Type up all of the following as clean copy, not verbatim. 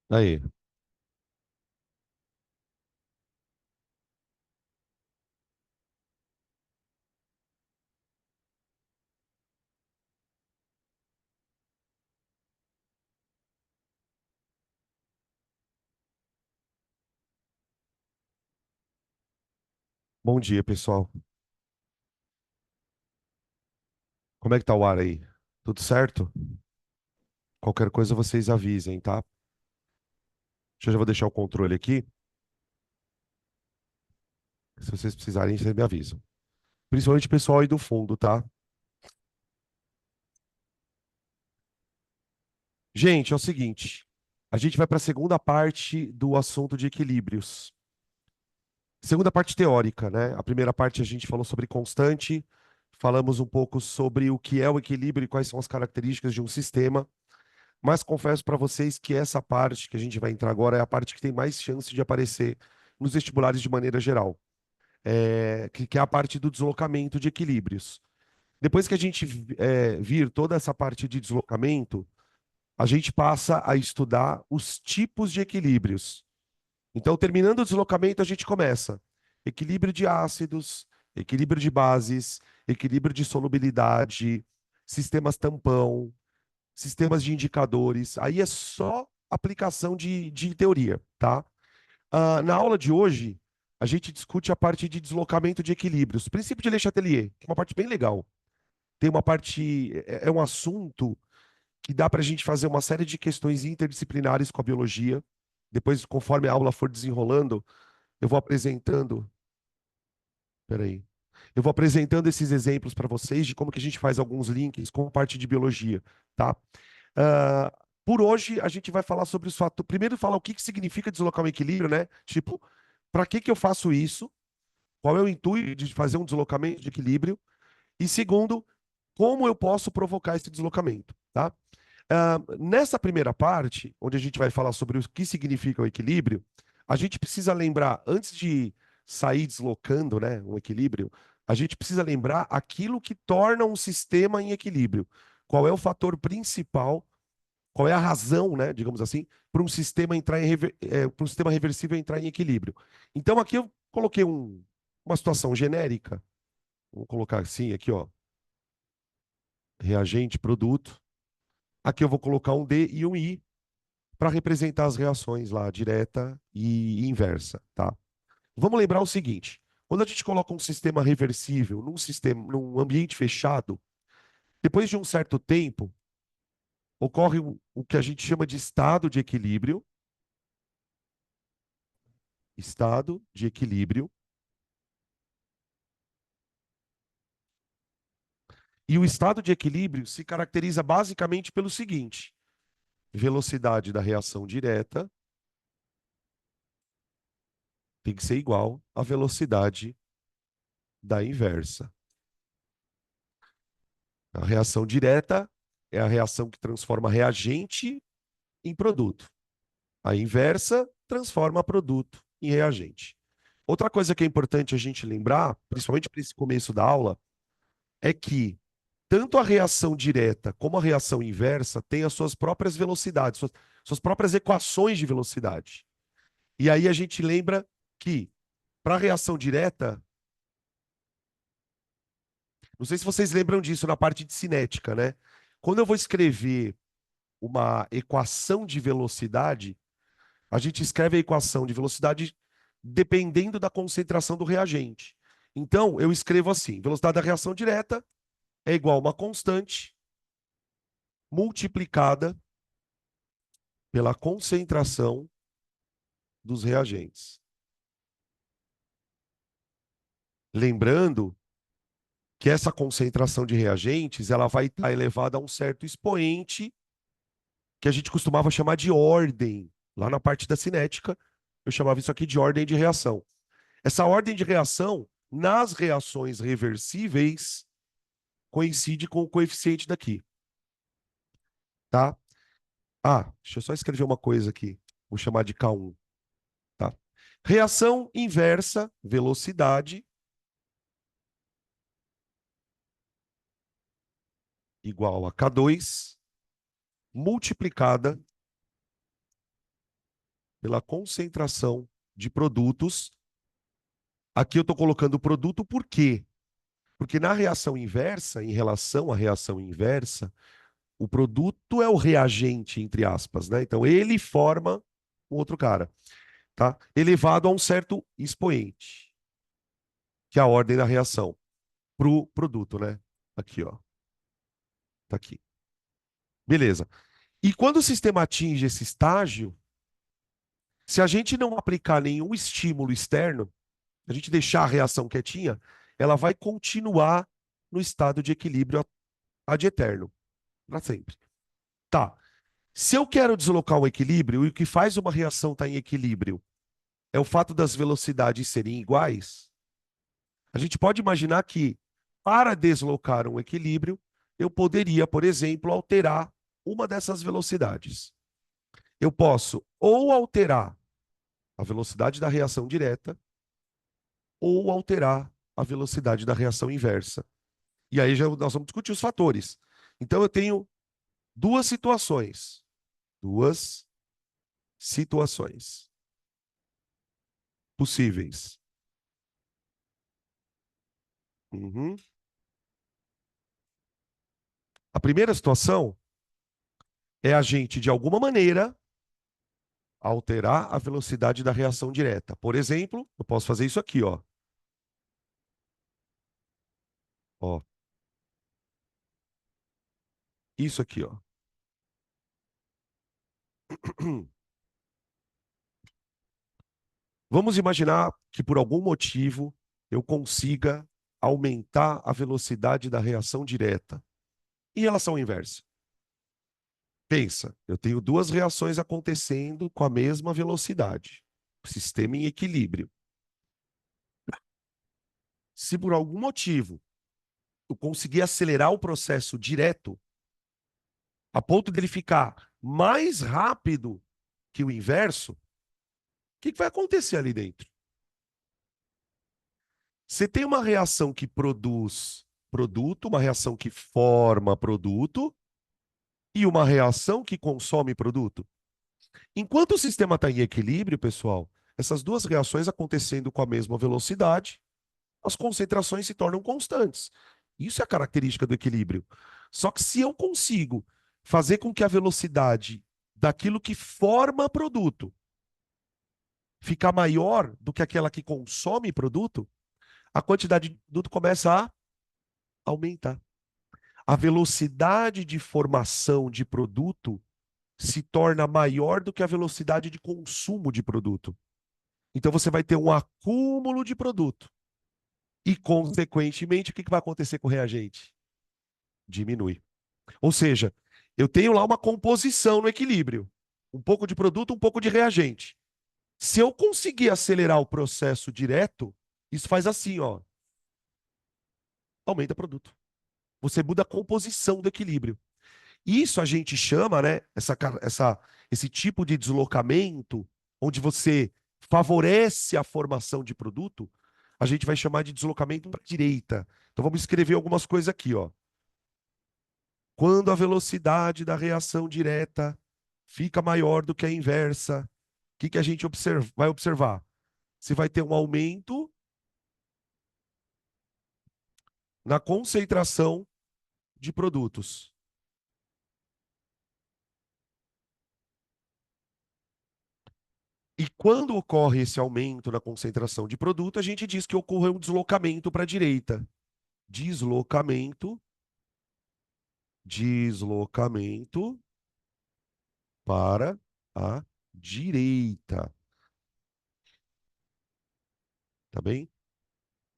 Aí. Bom dia, pessoal. Como é que tá o ar aí? Tudo certo? Qualquer coisa vocês avisem, tá? Eu já vou deixar o controle aqui. Se vocês precisarem, vocês me avisam. Principalmente o pessoal aí do fundo, tá? Gente, é o seguinte. A gente vai para a segunda parte do assunto de equilíbrios. Segunda parte teórica, né? A primeira parte a gente falou sobre constante, falamos um pouco sobre o que é o equilíbrio e quais são as características de um sistema. Mas confesso para vocês que essa parte que a gente vai entrar agora é a parte que tem mais chance de aparecer nos vestibulares de maneira geral, que é a parte do deslocamento de equilíbrios. Depois que a gente vir toda essa parte de deslocamento, a gente passa a estudar os tipos de equilíbrios. Então, terminando o deslocamento, a gente começa equilíbrio de ácidos, equilíbrio de bases, equilíbrio de solubilidade, sistemas tampão, sistemas de indicadores. Aí é só aplicação de teoria, tá? Na aula de hoje, a gente discute a parte de deslocamento de equilíbrios, princípio de Le Chatelier, que é uma parte bem legal. Tem uma parte, é um assunto que dá para a gente fazer uma série de questões interdisciplinares com a biologia. Depois, conforme a aula for desenrolando, eu vou apresentando. Peraí. Eu vou apresentando esses exemplos para vocês de como que a gente faz alguns links com a parte de biologia, tá? Ah, por hoje, a gente vai falar sobre os fatores. Primeiro, falar o que que significa deslocar um equilíbrio, né? Tipo, para que que eu faço isso? Qual é o intuito de fazer um deslocamento de equilíbrio? E segundo, como eu posso provocar esse deslocamento, tá? Nessa primeira parte, onde a gente vai falar sobre o que significa o equilíbrio, a gente precisa lembrar, antes de sair deslocando, né, um equilíbrio, a gente precisa lembrar aquilo que torna um sistema em equilíbrio. Qual é o fator principal, qual é a razão, né, digamos assim, para um sistema para um sistema reversível entrar em equilíbrio. Então aqui eu coloquei uma situação genérica, vou colocar assim, aqui, ó, reagente, produto. Aqui eu vou colocar um D e um I para representar as reações lá, direta e inversa, tá? Vamos lembrar o seguinte: quando a gente coloca um sistema reversível num ambiente fechado, depois de um certo tempo, ocorre o que a gente chama de estado de equilíbrio, e o estado de equilíbrio se caracteriza basicamente pelo seguinte: velocidade da reação direta tem que ser igual à velocidade da inversa. A reação direta é a reação que transforma reagente em produto. A inversa transforma produto em reagente. Outra coisa que é importante a gente lembrar, principalmente para esse começo da aula, é que tanto a reação direta como a reação inversa têm as suas próprias velocidades, suas próprias equações de velocidade. E aí a gente lembra que, para a reação direta, não sei se vocês lembram disso na parte de cinética, né? Quando eu vou escrever uma equação de velocidade, a gente escreve a equação de velocidade dependendo da concentração do reagente. Então, eu escrevo assim: velocidade da reação direta é igual a uma constante multiplicada pela concentração dos reagentes. Lembrando que essa concentração de reagentes ela vai estar elevada a um certo expoente que a gente costumava chamar de ordem. Lá na parte da cinética, eu chamava isso aqui de ordem de reação. Essa ordem de reação, nas reações reversíveis, coincide com o coeficiente daqui, tá? Deixa eu só escrever uma coisa aqui. Vou chamar de K1, tá? Reação inversa, velocidade, igual a K2, multiplicada pela concentração de produtos. Aqui eu estou colocando o produto por quê? Porque na reação inversa, em relação à reação inversa, o produto é o reagente, entre aspas, né? Então ele forma o outro cara, tá? Elevado a um certo expoente, que é a ordem da reação, para o produto, né? Aqui, ó. Tá aqui. Beleza. E quando o sistema atinge esse estágio, se a gente não aplicar nenhum estímulo externo, a gente deixar a reação quietinha, ela vai continuar no estado de equilíbrio ad eterno, para sempre. Tá. Se eu quero deslocar um equilíbrio, e o que faz uma reação estar em equilíbrio é o fato das velocidades serem iguais, a gente pode imaginar que, para deslocar um equilíbrio, eu poderia, por exemplo, alterar uma dessas velocidades. Eu posso ou alterar a velocidade da reação direta, ou alterar a velocidade da reação inversa. E aí já nós vamos discutir os fatores. Então eu tenho duas situações. Duas situações possíveis. Uhum. A primeira situação é a gente, de alguma maneira, alterar a velocidade da reação direta. Por exemplo, eu posso fazer isso aqui, ó. Ó, isso aqui, ó. Vamos imaginar que por algum motivo eu consiga aumentar a velocidade da reação direta em relação à inversa. Pensa, eu tenho duas reações acontecendo com a mesma velocidade. Sistema em equilíbrio. Se por algum motivo eu conseguir acelerar o processo direto, a ponto dele ficar mais rápido que o inverso, o que vai acontecer ali dentro? Você tem uma reação que produz produto, uma reação que forma produto e uma reação que consome produto. Enquanto o sistema está em equilíbrio, pessoal, essas duas reações acontecendo com a mesma velocidade, as concentrações se tornam constantes. Isso é a característica do equilíbrio. Só que se eu consigo fazer com que a velocidade daquilo que forma produto ficar maior do que aquela que consome produto, a quantidade de produto começa a aumentar. A velocidade de formação de produto se torna maior do que a velocidade de consumo de produto. Então você vai ter um acúmulo de produto. E, consequentemente, o que vai acontecer com o reagente? Diminui. Ou seja, eu tenho lá uma composição no equilíbrio. Um pouco de produto, um pouco de reagente. Se eu conseguir acelerar o processo direto, isso faz assim, ó. Aumenta o produto. Você muda a composição do equilíbrio. Isso a gente chama, né, esse tipo de deslocamento, onde você favorece a formação de produto, a gente vai chamar de deslocamento para a direita. Então vamos escrever algumas coisas aqui, ó. Quando a velocidade da reação direta fica maior do que a inversa, o que a gente vai observar? Você vai ter um aumento na concentração de produtos. E quando ocorre esse aumento na concentração de produto, a gente diz que ocorreu um deslocamento para a direita. Deslocamento, deslocamento para a direita. Tá bem?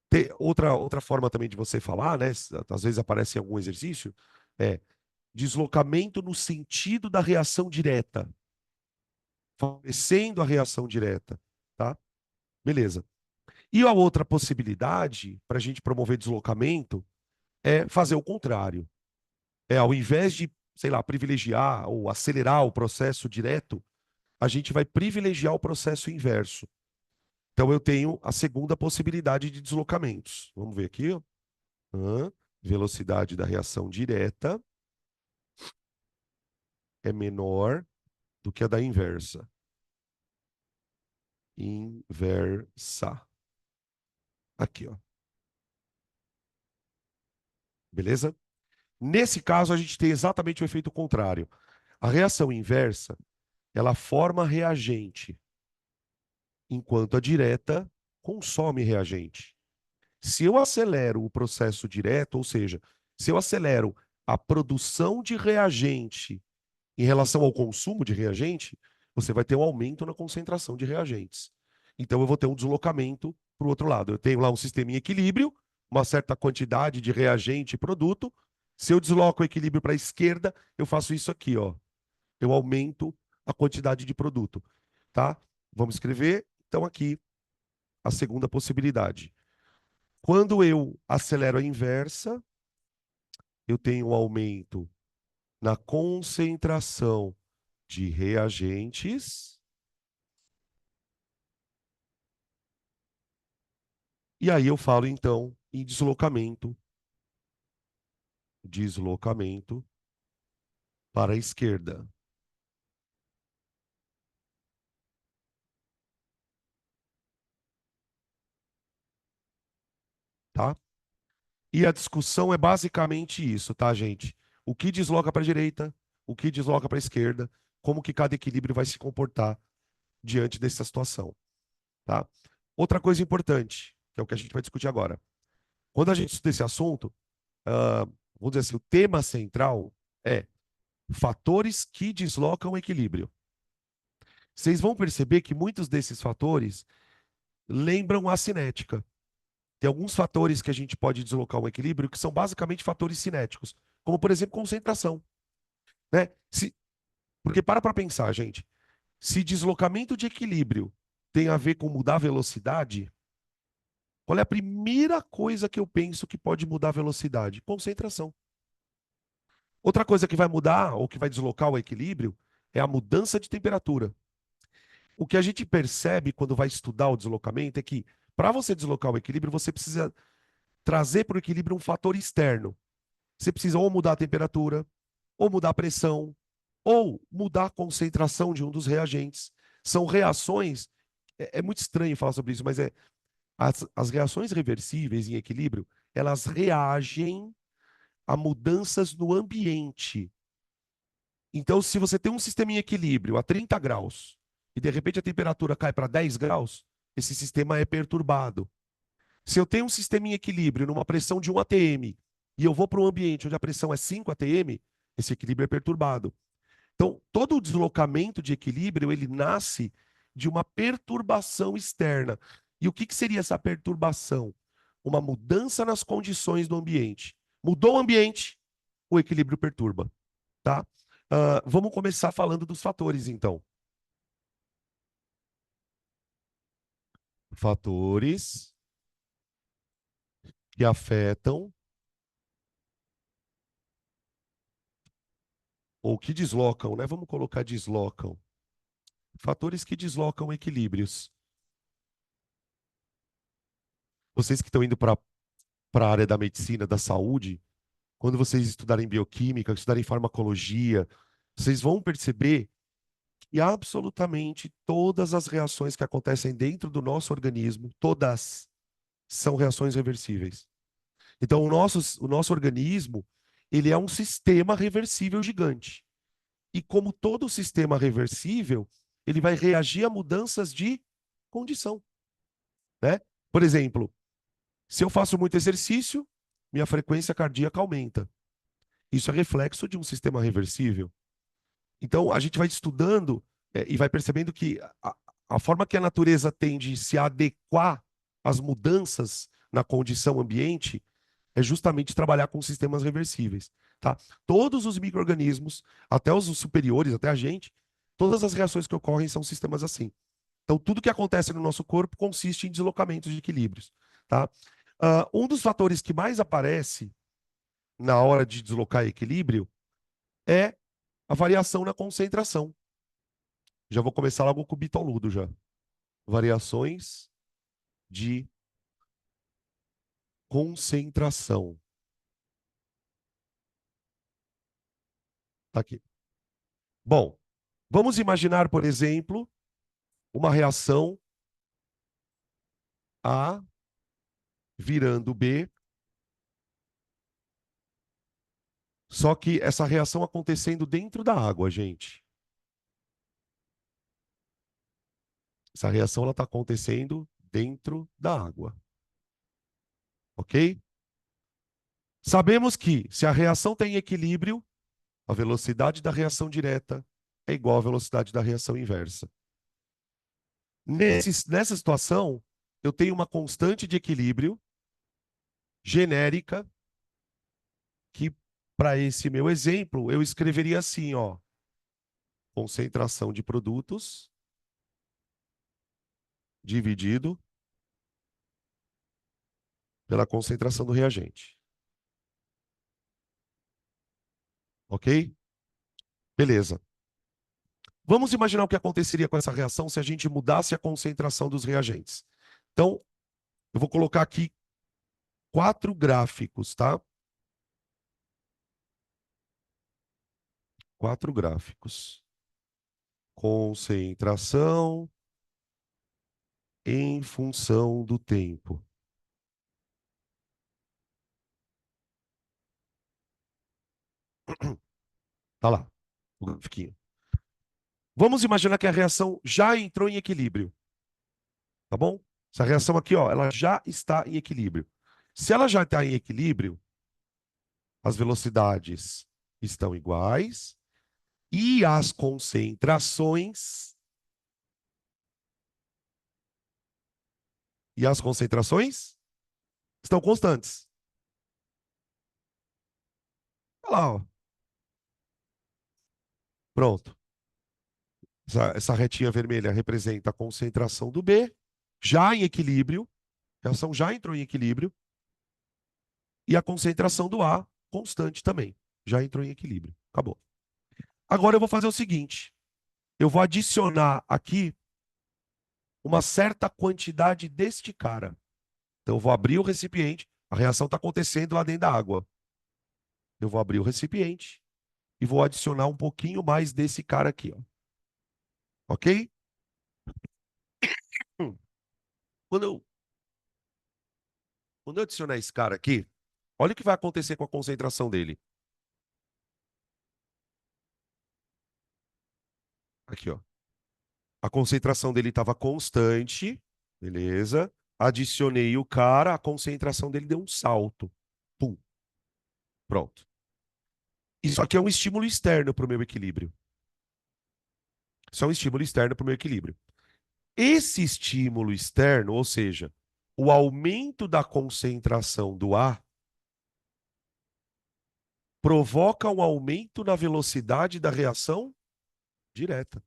Tem outra forma também de você falar, né? Às vezes aparece em algum exercício, é deslocamento no sentido da reação direta, favorecendo a reação direta, tá? Beleza. E a outra possibilidade para a gente promover deslocamento é fazer o contrário. É, ao invés de, sei lá, privilegiar ou acelerar o processo direto, a gente vai privilegiar o processo inverso. Então eu tenho a segunda possibilidade de deslocamentos. Vamos ver aqui, ó. Velocidade da reação direta é menor do que a da inversa. inversa. Aqui, ó. Beleza? Nesse caso, a gente tem exatamente o efeito contrário. A reação inversa, ela forma reagente, enquanto a direta consome reagente. Se eu acelero o processo direto, ou seja, se eu acelero a produção de reagente em relação ao consumo de reagente, você vai ter um aumento na concentração de reagentes. Então eu vou ter um deslocamento para o outro lado. Eu tenho lá um sistema em equilíbrio, uma certa quantidade de reagente e produto. Se eu desloco o equilíbrio para a esquerda, eu faço isso aqui, ó. Eu aumento a quantidade de produto, tá? Vamos escrever então aqui a segunda possibilidade. Quando eu acelero a inversa, eu tenho um aumento na concentração de reagentes. E aí eu falo, então, em deslocamento para a esquerda, tá? E a discussão é basicamente isso, tá, gente? O que desloca para a direita, o que desloca para a esquerda, como que cada equilíbrio vai se comportar diante dessa situação, tá? Outra coisa importante, que é o que a gente vai discutir agora. Quando a gente estuda esse assunto, uh, vamos dizer assim, o tema central é fatores que deslocam o equilíbrio. Vocês vão perceber que muitos desses fatores lembram a cinética. Tem alguns fatores que a gente pode deslocar o equilíbrio que são basicamente fatores cinéticos, como por exemplo concentração, né? Porque para pensar, gente, se deslocamento de equilíbrio tem a ver com mudar a velocidade, qual é a primeira coisa que eu penso que pode mudar a velocidade? Concentração. Outra coisa que vai mudar ou que vai deslocar o equilíbrio é a mudança de temperatura. O que a gente percebe quando vai estudar o deslocamento é que para você deslocar o equilíbrio, você precisa trazer para o equilíbrio um fator externo. Você precisa ou mudar a temperatura, ou mudar a pressão, ou mudar a concentração de um dos reagentes. São reações. É muito estranho falar sobre isso, mas as reações reversíveis em equilíbrio, elas reagem a mudanças no ambiente. Então, se você tem um sistema em equilíbrio a 30 graus e de repente a temperatura cai para 10 graus, esse sistema é perturbado. Se eu tenho um sistema em equilíbrio numa pressão de 1 atm e eu vou para um ambiente onde a pressão é 5 atm, esse equilíbrio é perturbado. Então, todo o deslocamento de equilíbrio, ele nasce de uma perturbação externa. E o que que seria essa perturbação? Uma mudança nas condições do ambiente. Mudou o ambiente, o equilíbrio perturba, tá? Vamos começar falando dos fatores, então. Fatores que afetam ou que deslocam, né? Vamos colocar deslocam. Fatores que deslocam equilíbrios. Vocês que estão indo para a área da medicina, da saúde, quando vocês estudarem bioquímica, estudarem farmacologia, vocês vão perceber que absolutamente todas as reações que acontecem dentro do nosso organismo, todas são reações reversíveis. Então, o nosso organismo, ele é um sistema reversível gigante. E como todo sistema reversível, ele vai reagir a mudanças de condição, né? Por exemplo, se eu faço muito exercício, minha frequência cardíaca aumenta. Isso é reflexo de um sistema reversível. Então, a gente vai estudando e vai percebendo que a forma que a natureza tem de se adequar às mudanças na condição ambiente é justamente trabalhar com sistemas reversíveis, tá? Todos os micro-organismos, até os superiores, até a gente, todas as reações que ocorrem são sistemas assim. Então, tudo que acontece no nosso corpo consiste em deslocamentos de equilíbrios, tá? Um dos fatores que mais aparece na hora de deslocar equilíbrio é a variação na concentração. Já vou começar logo com o bitoludo já. Variações de concentração. Tá aqui. Bom, vamos imaginar, por exemplo, uma reação A virando B, só que essa reação acontecendo dentro da água, gente. Essa reação ela está acontecendo dentro da água, ok? Sabemos que se a reação tem equilíbrio, a velocidade da reação direta é igual à velocidade da reação inversa. Nessa situação, eu tenho uma constante de equilíbrio genérica que, para esse meu exemplo, eu escreveria assim, ó, concentração de produtos dividido pela concentração do reagente. Ok? Beleza. Vamos imaginar o que aconteceria com essa reação se a gente mudasse a concentração dos reagentes. Então, eu vou colocar aqui 4 gráficos, tá? 4 gráficos. Concentração em função do tempo. Tá lá, o grafiquinho. Vamos imaginar que a reação já entrou em equilíbrio, tá bom? Essa reação aqui, ó, ela já está em equilíbrio. Se ela já está em equilíbrio, as velocidades estão iguais e as concentrações estão constantes. Olha lá, ó. Pronto. Essa retinha vermelha representa a concentração do B, já em equilíbrio, a reação já entrou em equilíbrio, e a concentração do A, constante também, já entrou em equilíbrio. Acabou. Agora eu vou fazer o seguinte: eu vou adicionar aqui uma certa quantidade deste cara. Então eu vou abrir o recipiente, a reação está acontecendo lá dentro da água. Eu vou abrir o recipiente e vou adicionar um pouquinho mais desse cara aqui, ó. Ok? Hum. Quando eu, quando eu adicionar esse cara aqui, olha o que vai acontecer com a concentração dele. Aqui, ó. A concentração dele estava constante, beleza? Adicionei o cara, a concentração dele deu um salto. Pum, pronto. Isso aqui é um estímulo externo para o meu equilíbrio. Isso é um estímulo externo para o meu equilíbrio. Esse estímulo externo, ou seja, o aumento da concentração do ar, provoca um aumento na velocidade da reação direta.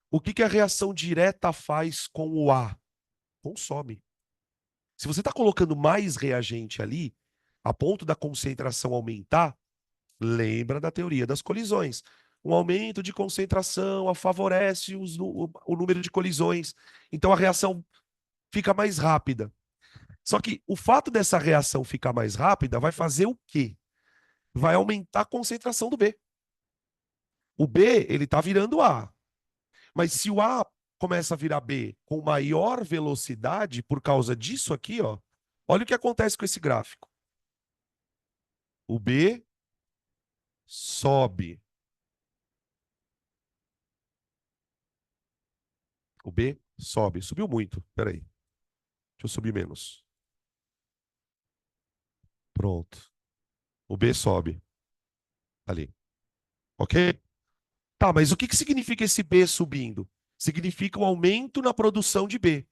O que a reação direta faz com o ar? Consome. Se você está colocando mais reagente ali, a ponto da concentração aumentar, lembra da teoria das colisões. Um aumento de concentração favorece o número de colisões. Então a reação fica mais rápida. Só que o fato dessa reação ficar mais rápida vai fazer o quê? Vai aumentar a concentração do B. O B, ele está virando A. Mas se o A começa a virar B com maior velocidade por causa disso aqui, ó, olha o que acontece com esse gráfico. O B sobe. O B sobe. Subiu muito. Peraí. Deixa eu subir menos. Pronto. O B sobe. Ali. Ok? Tá, mas o que significa esse B subindo? Significa um aumento na produção de B.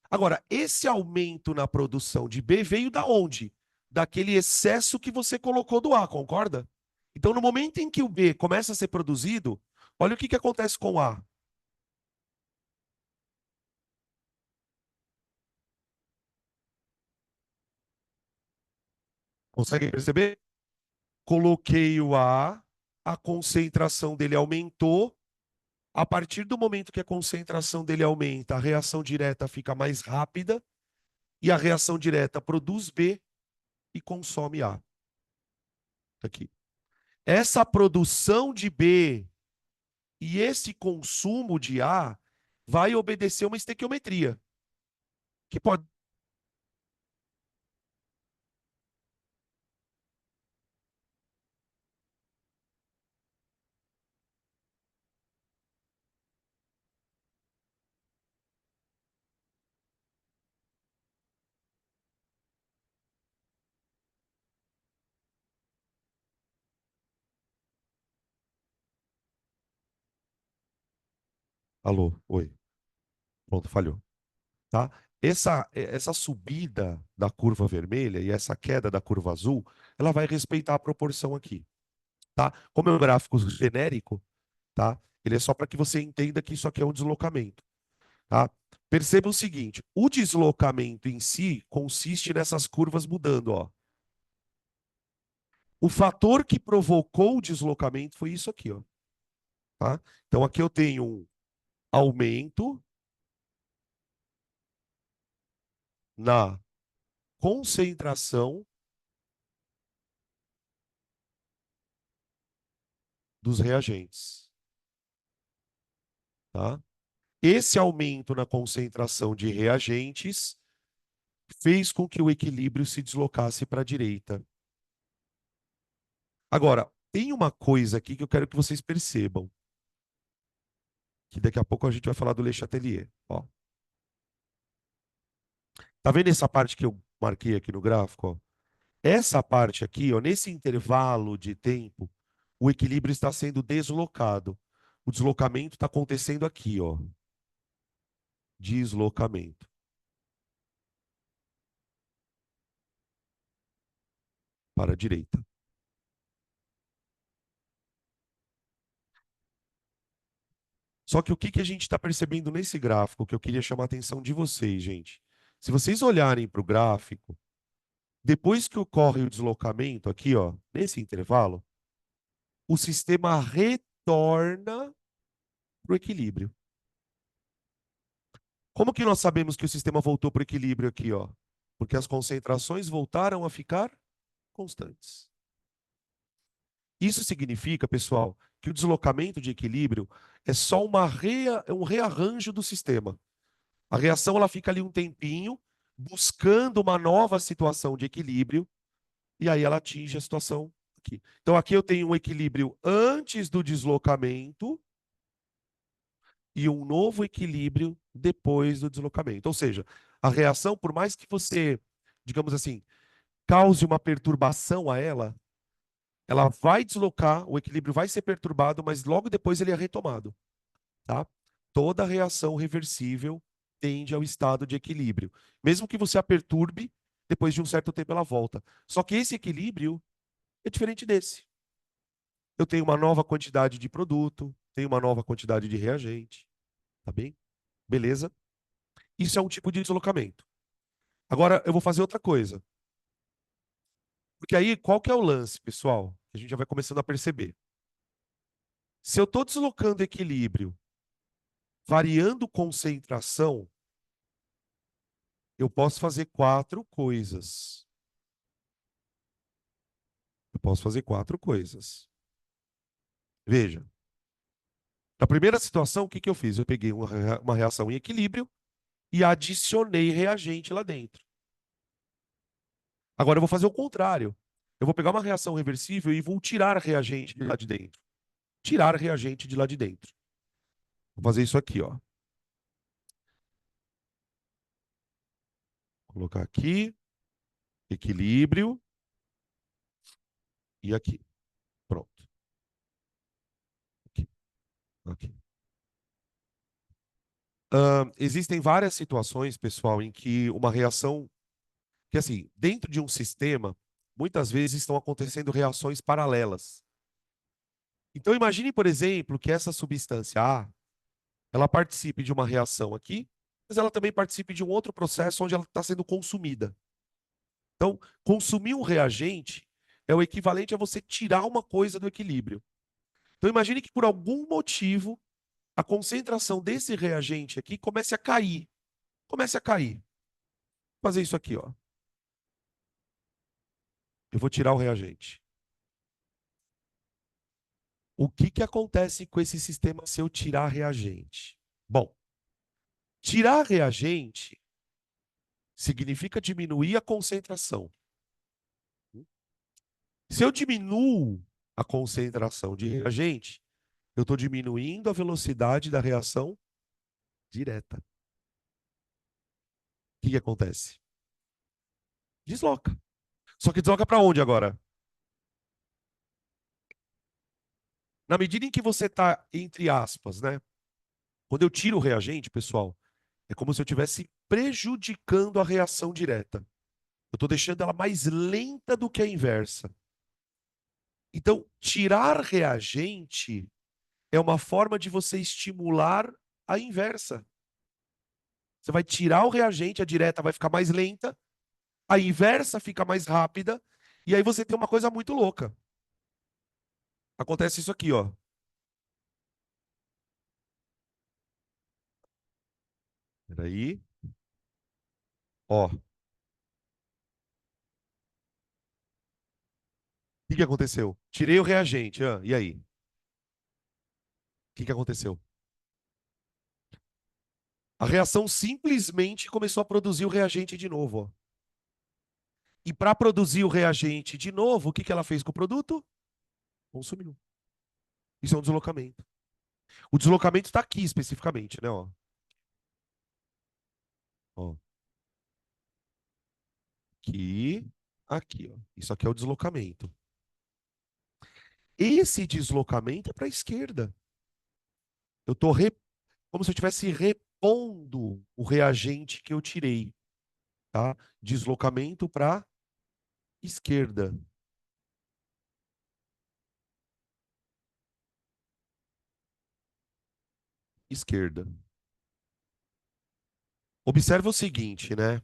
Agora, esse aumento na produção de B veio da onde? Daquele excesso que você colocou do A, concorda? Então, no momento em que o B começa a ser produzido, olha o que acontece com o A. Consegue perceber? Coloquei o a concentração dele aumentou. A partir do momento que a concentração dele aumenta, a reação direta fica mais rápida e a reação direta produz B e consome A. Aqui. Essa produção de B e esse consumo de A vai obedecer uma estequiometria, que pode Alô, oi. Pronto, falhou. Tá? Essa subida da curva vermelha e essa queda da curva azul, ela vai respeitar a proporção aqui, tá? Como é um gráfico genérico, tá? Ele é só para que você entenda que isso aqui é um deslocamento, tá? Perceba o seguinte, o deslocamento em si consiste nessas curvas mudando, ó. O fator que provocou o deslocamento foi isso aqui, ó, tá? Então aqui eu tenho um aumento na concentração dos reagentes, tá? Esse aumento na concentração de reagentes fez com que o equilíbrio se deslocasse para a direita. Agora, tem uma coisa aqui que eu quero que vocês percebam, que daqui a pouco a gente vai falar do Le Chatelier. Ó. Tá vendo essa parte que eu marquei aqui no gráfico? Ó? Essa parte aqui, ó, nesse intervalo de tempo, o equilíbrio está sendo deslocado. O deslocamento está acontecendo aqui, ó. Deslocamento para a direita. Só que o que a gente está percebendo nesse gráfico, que eu queria chamar a atenção de vocês, gente? Se vocês olharem para o gráfico, depois que ocorre o deslocamento aqui, ó, nesse intervalo, o sistema retorna para o equilíbrio. Como que nós sabemos que o sistema voltou para o equilíbrio aqui, ó? Porque as concentrações voltaram a ficar constantes. Isso significa, pessoal, que o deslocamento de equilíbrio é só um rearranjo do sistema. A reação ela fica ali um tempinho buscando uma nova situação de equilíbrio e aí ela atinge a situação aqui. Então aqui eu tenho um equilíbrio antes do deslocamento e um novo equilíbrio depois do deslocamento. Ou seja, a reação, por mais que você, digamos assim, cause uma perturbação a ela, ela vai deslocar, o equilíbrio vai ser perturbado, mas logo depois ele é retomado, tá? Toda reação reversível tende ao estado de equilíbrio. Mesmo que você a perturbe, depois de um certo tempo ela volta. Só que esse equilíbrio é diferente desse. Eu tenho uma nova quantidade de produto, tenho uma nova quantidade de reagente, tá bem? Beleza? Isso é um tipo de deslocamento. Agora eu vou fazer outra coisa. Porque aí, qual que é o lance, pessoal? A gente já vai começando a perceber. Se eu estou deslocando equilíbrio, variando concentração, eu posso fazer quatro coisas. Eu posso fazer quatro coisas. Veja. Na primeira situação, o que eu fiz? Eu peguei uma reação em equilíbrio e adicionei reagente lá dentro. Agora eu vou fazer o contrário. Eu vou pegar uma reação reversível e vou tirar reagente de lá de dentro. Tirar reagente de lá de dentro. Vou fazer isso aqui, ó. Vou colocar aqui, equilíbrio e aqui. Pronto. Aqui, aqui. Existem várias situações, pessoal, em que uma reação, que assim, dentro de um sistema, muitas vezes estão acontecendo reações paralelas. Então imagine, por exemplo, que essa substância A, ela participe de uma reação aqui, mas ela também participe de um outro processo onde ela está sendo consumida. Então, consumir um reagente é o equivalente a você tirar uma coisa do equilíbrio. Então imagine que por algum motivo a concentração desse reagente aqui comece a cair. Comece a cair. Vou fazer isso aqui, ó. Eu vou tirar o reagente. O que acontece com esse sistema se eu tirar reagente? Bom, tirar reagente significa diminuir a concentração. Se eu diminuo a concentração de reagente, eu estou diminuindo a velocidade da reação direta. O que acontece? Desloca. Só que desloca para onde agora? Na medida em que você está, entre aspas, né, Quando eu tiro o reagente, pessoal, é como se eu estivesse prejudicando a reação direta. Eu estou deixando ela mais lenta do que a inversa. Então, tirar reagente é uma forma de você estimular a inversa. Você vai tirar o reagente, a direta vai ficar mais lenta, a inversa fica mais rápida, e aí você tem uma coisa muito louca. Acontece isso aqui, ó. Peraí. Ó. O que que aconteceu? Tirei o reagente. E aí? O que que aconteceu? A reação simplesmente começou a produzir o reagente de novo, ó. E para produzir o reagente de novo, o que que ela fez com o produto? Consumiu. Isso é um deslocamento. O deslocamento está aqui especificamente, né? Ó. Ó. Aqui, aqui, ó. Isso aqui é o deslocamento. Esse deslocamento é para a esquerda. Eu estou como se eu estivesse repondo o reagente que eu tirei, tá? Deslocamento para esquerda. Esquerda. Observa o seguinte, né?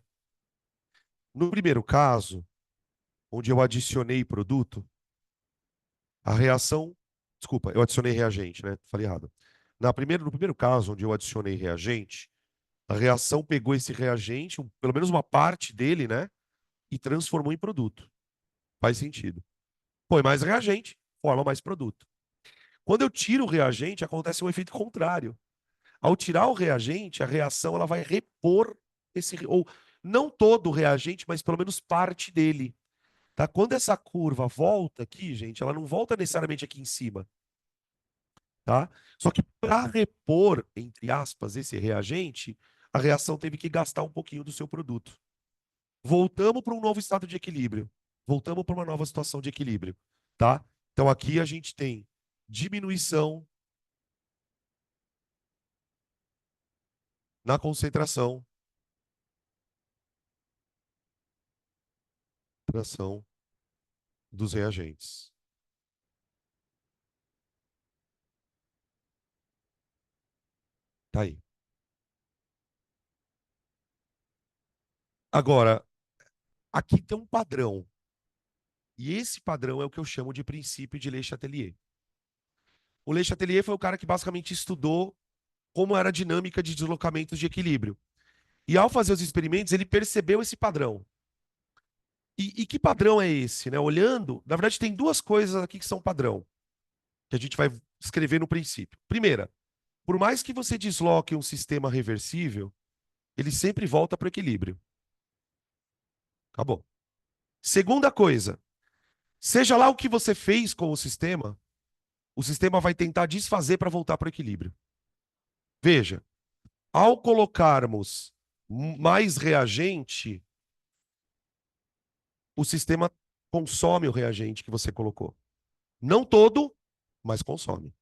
No primeiro caso, onde eu adicionei produto, a reação. Desculpa, eu adicionei reagente, né? Falei errado. No primeiro caso, onde eu adicionei reagente, a reação pegou esse reagente, pelo menos uma parte dele, né? E transformou em produto. Faz sentido. Põe mais reagente, forma mais produto. Quando eu tiro o reagente, acontece um efeito contrário. Ao tirar o reagente, a reação ela vai repor ou não todo o reagente, mas pelo menos parte dele. Tá? Quando essa curva volta aqui, gente, ela não volta necessariamente aqui em cima, tá? Só que para repor, entre aspas, esse reagente, a reação teve que gastar um pouquinho do seu produto. Voltamos para um novo estado de equilíbrio. Voltamos para uma nova situação de equilíbrio, tá? Então aqui a gente tem diminuição na concentração, concentração dos reagentes. Tá aí. Agora, aqui tem um padrão. E esse padrão é o que eu chamo de princípio de Le Chatelier. O Le Chatelier foi o cara que basicamente estudou como era a dinâmica de deslocamentos de equilíbrio. E ao fazer os experimentos, ele percebeu esse padrão. E que padrão é esse? Né? Olhando, na verdade, tem duas coisas aqui que são padrão, que a gente vai escrever no princípio. Primeira, por mais que você desloque um sistema reversível, ele sempre volta para o equilíbrio. Acabou. Segunda coisa, seja lá o que você fez com o sistema vai tentar desfazer para voltar para o equilíbrio. Veja, ao colocarmos mais reagente, o sistema consome o reagente que você colocou. Não todo, mas consome.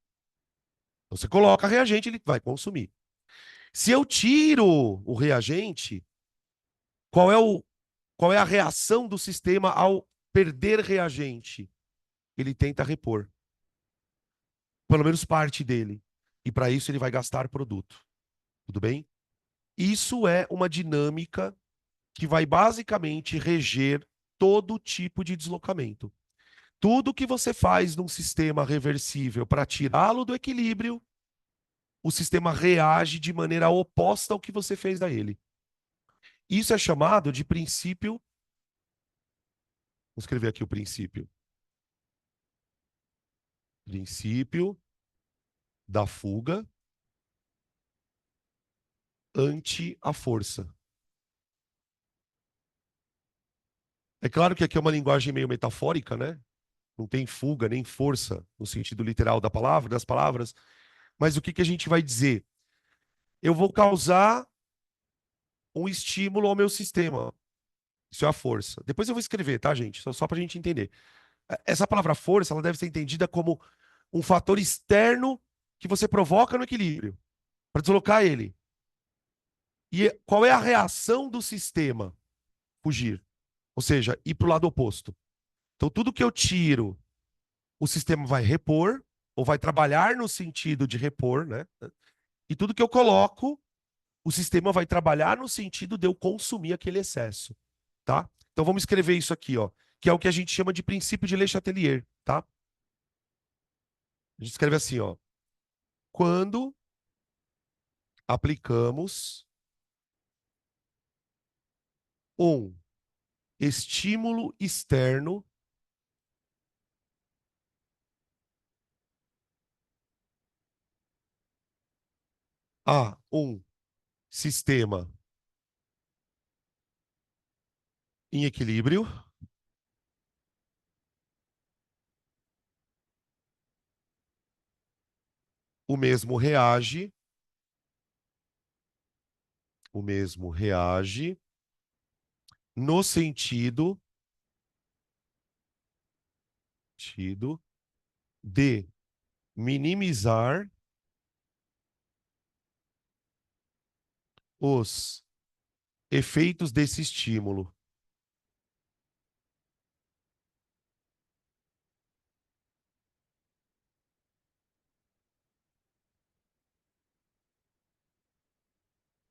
Então, você coloca reagente, ele vai consumir. Se eu tiro o reagente, qual é, qual é a reação do sistema ao perder reagente? Ele tenta repor, pelo menos parte dele. E para isso ele vai gastar produto. Tudo bem? Isso é uma dinâmica que vai basicamente reger todo tipo de deslocamento. Tudo que você faz num sistema reversível para tirá-lo do equilíbrio, o sistema reage de maneira oposta ao que você fez a ele. Isso é chamado de princípio. Vou escrever aqui o princípio. Princípio da fuga ante a força. É claro que aqui é uma linguagem meio metafórica, né? Não tem fuga nem força no sentido literal da palavra, das palavras. Mas o que que a gente vai dizer? Eu vou causar um estímulo ao meu sistema. Isso é a força. Depois eu vou escrever, tá, gente? Só para a gente entender. Essa palavra força, ela deve ser entendida como um fator externo que você provoca no equilíbrio para deslocar ele. E qual é a reação do sistema? Fugir. Ou seja, ir para o lado oposto. Então, tudo que eu tiro, o sistema vai repor, ou vai trabalhar no sentido de repor, né? E tudo que eu coloco, o sistema vai trabalhar no sentido de eu consumir aquele excesso, tá? Então, vamos escrever isso aqui, ó, que é o que a gente chama de princípio de Le Chatelier, tá? A gente escreve assim, ó. Quando aplicamos um estímulo externo a um sistema em equilíbrio, o mesmo reage, o mesmo reage no sentido de minimizar os efeitos desse estímulo.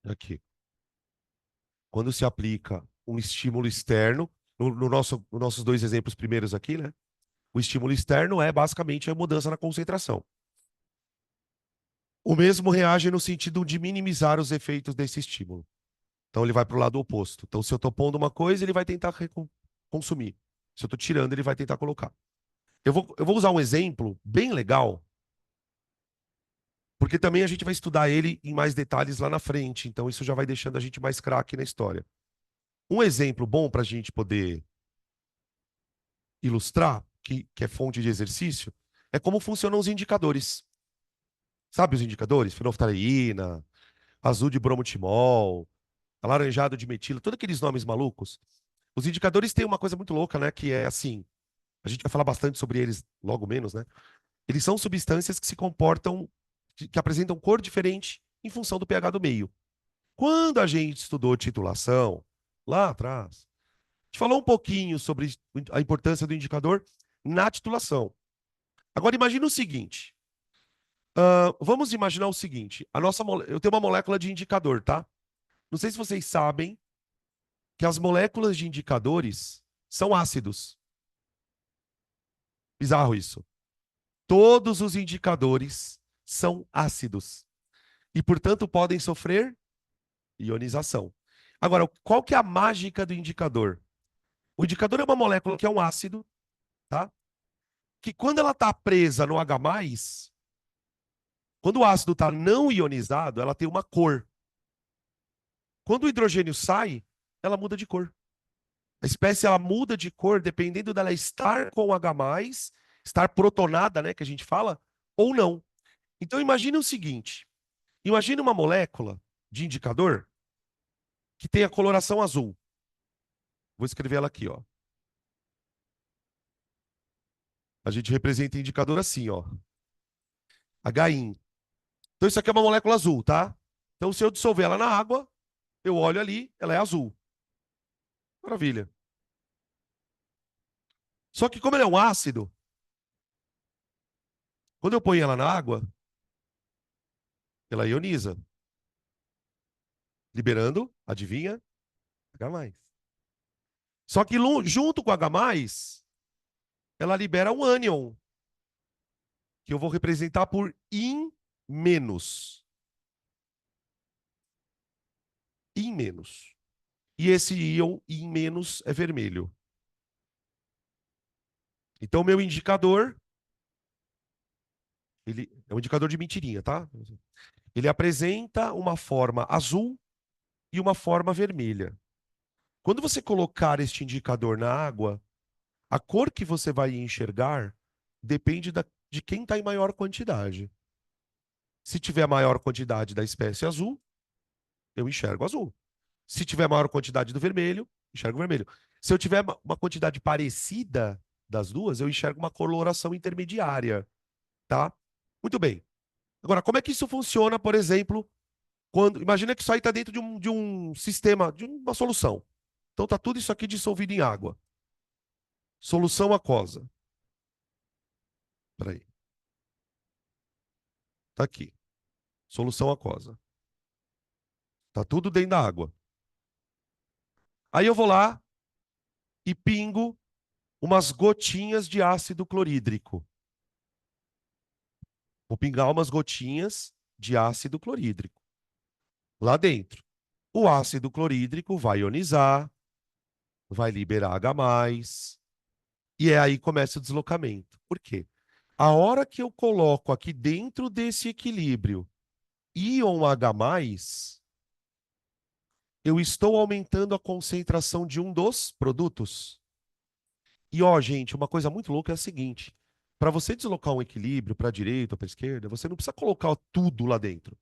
Aqui. Quando se aplica um estímulo externo, nos nossos dois exemplos primeiros aqui, né? O estímulo externo é basicamente a mudança na concentração. O mesmo reage no sentido de minimizar os efeitos desse estímulo. Então ele vai para o lado oposto. Então, se eu estou pondo uma coisa, ele vai tentar consumir. Se eu estou tirando, ele vai tentar colocar. Eu vou usar um exemplo bem legal, porque também a gente vai estudar ele em mais detalhes lá na frente. Então, isso já vai deixando a gente mais craque na história. Um exemplo bom para a gente poder ilustrar, que é fonte de exercício, é como funcionam os indicadores. Sabe os indicadores? Fenolftaleína, azul de bromotimol, alaranjado de metila, todos aqueles nomes malucos. Os indicadores têm uma coisa muito louca, né? Que é assim, a gente vai falar bastante sobre eles logo menos, né? Eles são substâncias que se comportam, que apresentam cor diferente em função do pH do meio. Quando a gente estudou titulação, lá atrás, a gente falou um pouquinho sobre a importância do indicador na titulação. Agora imagine o seguinte, vamos imaginar o seguinte, eu tenho uma molécula de indicador, tá? Não sei se vocês sabem que as moléculas de indicadores são ácidos. Bizarro isso. Todos os indicadores são ácidos e, portanto, podem sofrer ionização. Agora, qual que é a mágica do indicador? O indicador é uma molécula que é um ácido, tá? Que quando ela está presa no H+, quando o ácido está não ionizado, ela tem uma cor. Quando o hidrogênio sai, ela muda de cor. A espécie ela muda de cor dependendo dela estar com H+, estar protonada, né, que a gente fala, ou não. Então imagine o seguinte, imagine uma molécula de indicador que tem a coloração azul. Vou escrever ela aqui, ó. A gente representa indicador assim, ó. HIN. Então isso aqui é uma molécula azul, tá? Então se eu dissolver ela na água, eu olho ali, ela é azul. Maravilha. Só que como ela é um ácido, quando eu ponho ela na água, ela ioniza, liberando, adivinha? H+. Só que junto com H+, ela libera um ânion, que eu vou representar por IN-. IN-. E esse íon IN- é vermelho. Então, o meu indicador, ele é um indicador de mentirinha, tá? Ele apresenta uma forma azul e uma forma vermelha. Quando você colocar este indicador na água, a cor que você vai enxergar depende de quem está em maior quantidade. Se tiver maior quantidade da espécie azul, eu enxergo azul. Se tiver maior quantidade do vermelho, enxergo vermelho. Se eu tiver uma quantidade parecida das duas, eu enxergo uma coloração intermediária, tá? Muito bem. Agora, como é que isso funciona, por exemplo, Imagina que isso aí está dentro de um sistema, de uma solução. Então está tudo isso aqui dissolvido em água. Solução aquosa. Peraí. Está aqui. Solução aquosa. Está tudo dentro da água. Aí eu vou lá e pingo umas gotinhas de ácido clorídrico. Vou pingar umas gotinhas de ácido clorídrico lá dentro. O ácido clorídrico vai ionizar, vai liberar H+, e é aí que começa o deslocamento. Por quê? A hora que eu coloco aqui dentro desse equilíbrio íon H+, eu estou aumentando a concentração de um dos produtos. E ó, gente, uma coisa muito louca é a seguinte: para você deslocar um equilíbrio para a direita ou para a esquerda, você não precisa colocar tudo lá dentro.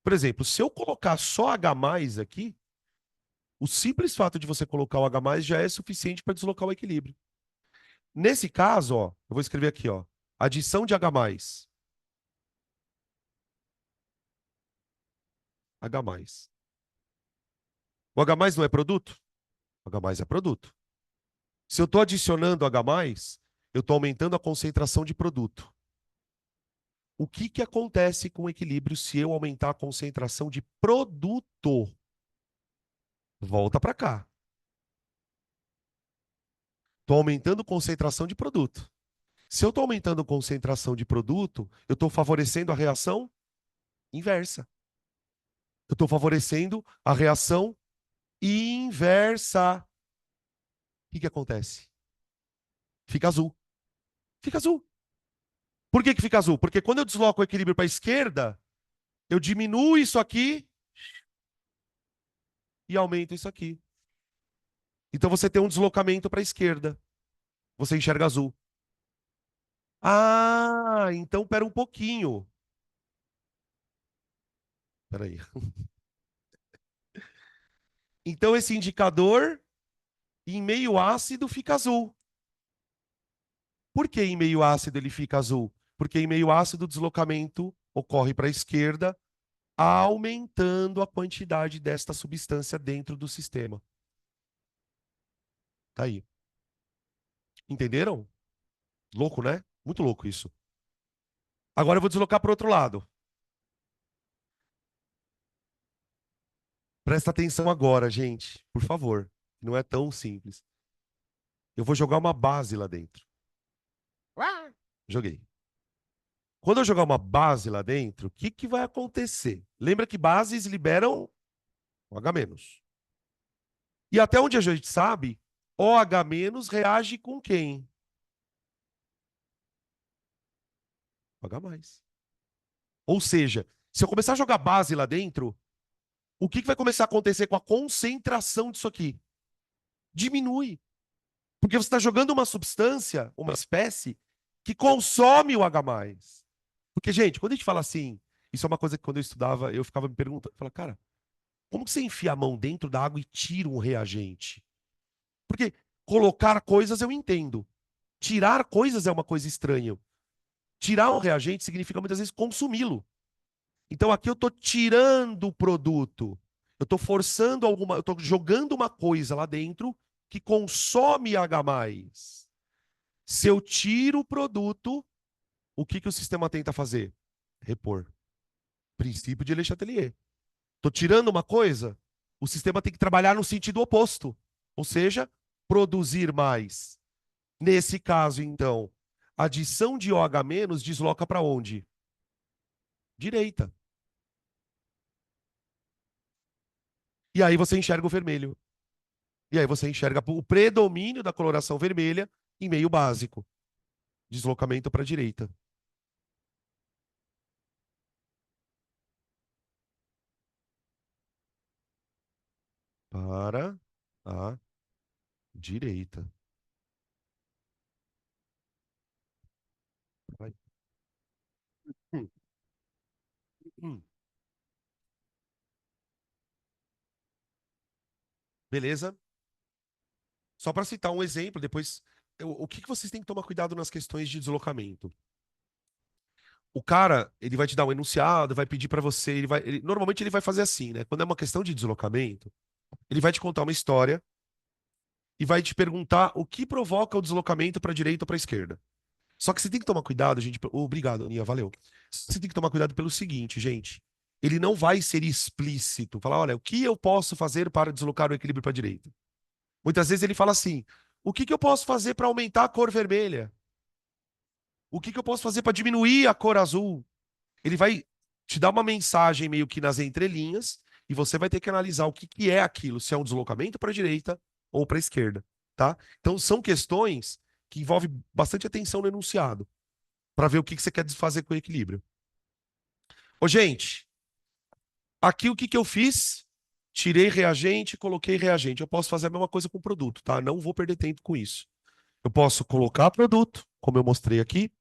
Por exemplo, se eu colocar só H+ aqui, o simples fato de você colocar o H+ já é suficiente para deslocar o equilíbrio. Nesse caso, ó, eu vou escrever aqui, ó, adição de H+. H+. O H+ não é produto? O H+ é produto. Se eu estou adicionando H+, eu estou aumentando a concentração de produto. O que que acontece com o equilíbrio se eu aumentar a concentração de produto? Volta para cá. Estou aumentando a concentração de produto. Se eu estou aumentando a concentração de produto, eu estou favorecendo a reação inversa. Eu estou favorecendo a reação inversa. O que que acontece? Fica azul. Fica azul. Por que que fica azul? Porque quando eu desloco o equilíbrio para a esquerda, eu diminuo isso aqui e aumento isso aqui. Então você tem um deslocamento para a esquerda. Você enxerga azul. Ah, então pera um pouquinho. Peraí. Então esse indicador em meio ácido fica azul. Por que em meio ácido ele fica azul? Porque em meio ácido o deslocamento ocorre para a esquerda, aumentando a quantidade desta substância dentro do sistema. Tá aí. Entenderam? Louco, né? Muito louco isso. Agora eu vou deslocar para o outro lado. Presta atenção agora, gente, por favor. Não é tão simples. Eu vou jogar uma base lá dentro. Joguei. Quando eu jogar uma base lá dentro, o que que vai acontecer? Lembra que bases liberam OH-. E até onde a gente sabe, OH- reage com quem? OH+. Ou seja, se eu começar a jogar base lá dentro, o que que vai começar a acontecer com a concentração disso aqui? Diminui. Porque você está jogando uma substância, uma espécie, que consome o H+. Porque, gente, quando a gente fala assim, isso é uma coisa que quando eu estudava, eu ficava me perguntando, eu falava, cara, como que você enfia a mão dentro da água e tira um reagente? Porque colocar coisas eu entendo. Tirar coisas é uma coisa estranha. Tirar um reagente significa muitas vezes consumi-lo. Então aqui eu estou tirando o produto. Eu estou forçando alguma. Eu estou jogando uma coisa lá dentro que consome H+. Se eu tiro o produto, o que que o sistema tenta fazer? Repor. Princípio de Le Chatelier. Estou tirando uma coisa, o sistema tem que trabalhar no sentido oposto. Ou seja, produzir mais. Nesse caso, então, a adição de OH- desloca para onde? Direita. E aí você enxerga o vermelho. E aí você enxerga o predomínio da coloração vermelha em meio básico. Deslocamento para a direita. Para a direita. Vai. Hum, hum. Beleza? Só para citar um exemplo, depois, o que que vocês têm que tomar cuidado nas questões de deslocamento? O cara, ele vai te dar um enunciado, vai pedir para você, normalmente ele vai fazer assim, né? Quando é uma questão de deslocamento, ele vai te contar uma história e vai te perguntar o que provoca o deslocamento para a direita ou para a esquerda. Só que você tem que tomar cuidado, gente. Obrigado, Aninha, valeu. Você tem que tomar cuidado pelo seguinte, gente. Ele não vai ser explícito, falar, olha, o que eu posso fazer para deslocar o equilíbrio para a direita? Muitas vezes ele fala assim: o que que eu posso fazer para aumentar a cor vermelha? O que que eu posso fazer para diminuir a cor azul? Ele vai te dar uma mensagem meio que nas entrelinhas e você vai ter que analisar o que que é aquilo, se é um deslocamento para a direita ou para a esquerda, tá? Então são questões que envolvem bastante atenção no enunciado para ver o que que você quer fazer com o equilíbrio. Ô, gente, aqui o que que eu fiz? Tirei reagente, coloquei reagente. Eu posso fazer a mesma coisa com o produto, tá? Não vou perder tempo com isso. Eu posso colocar produto, como eu mostrei aqui,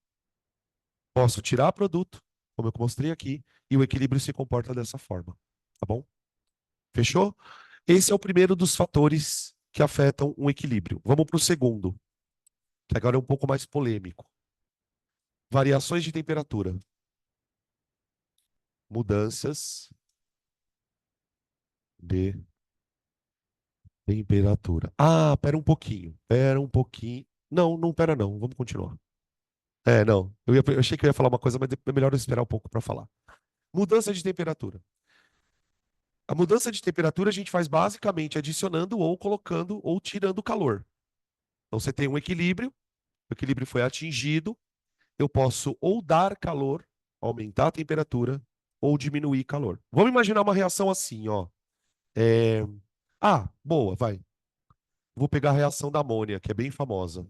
posso tirar produto, como eu mostrei aqui, e o equilíbrio se comporta dessa forma, tá bom? Fechou? Esse é o primeiro dos fatores que afetam o equilíbrio. Vamos para o segundo, que agora é um pouco mais polêmico. Variações de temperatura. Mudanças de temperatura. Ah, pera um pouquinho. Pera um pouquinho. Não, não pera não. Vamos continuar. Não. Eu achei que eu ia falar uma coisa, mas é melhor eu esperar um pouco para falar. Mudança de temperatura. A mudança de temperatura a gente faz basicamente adicionando ou colocando ou tirando calor. Então você tem um equilíbrio, o equilíbrio foi atingido, eu posso ou dar calor, aumentar a temperatura, ou diminuir calor. Vamos imaginar uma reação assim, ó. É... Ah, boa, vai. Vou pegar a reação da amônia, que é bem famosa.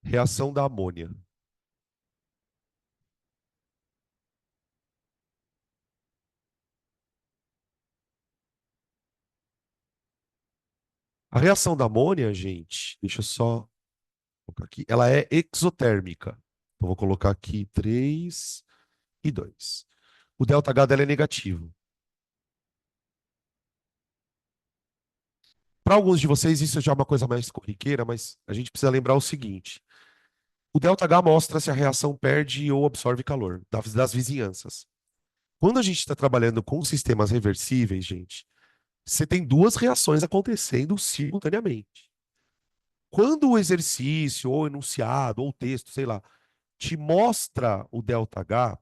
Reação da amônia. A reação da amônia, gente, deixa eu só colocar aqui, ela é exotérmica. Então, vou colocar aqui 3 e 2. O ΔH dela é negativo. Para alguns de vocês, isso já é uma coisa mais corriqueira, mas a gente precisa lembrar o seguinte: o ΔH mostra se a reação perde ou absorve calor das vizinhanças. Quando a gente está trabalhando com sistemas reversíveis, gente, você tem duas reações acontecendo simultaneamente. Quando o exercício, ou enunciado, ou texto, sei lá, te mostra o ΔH,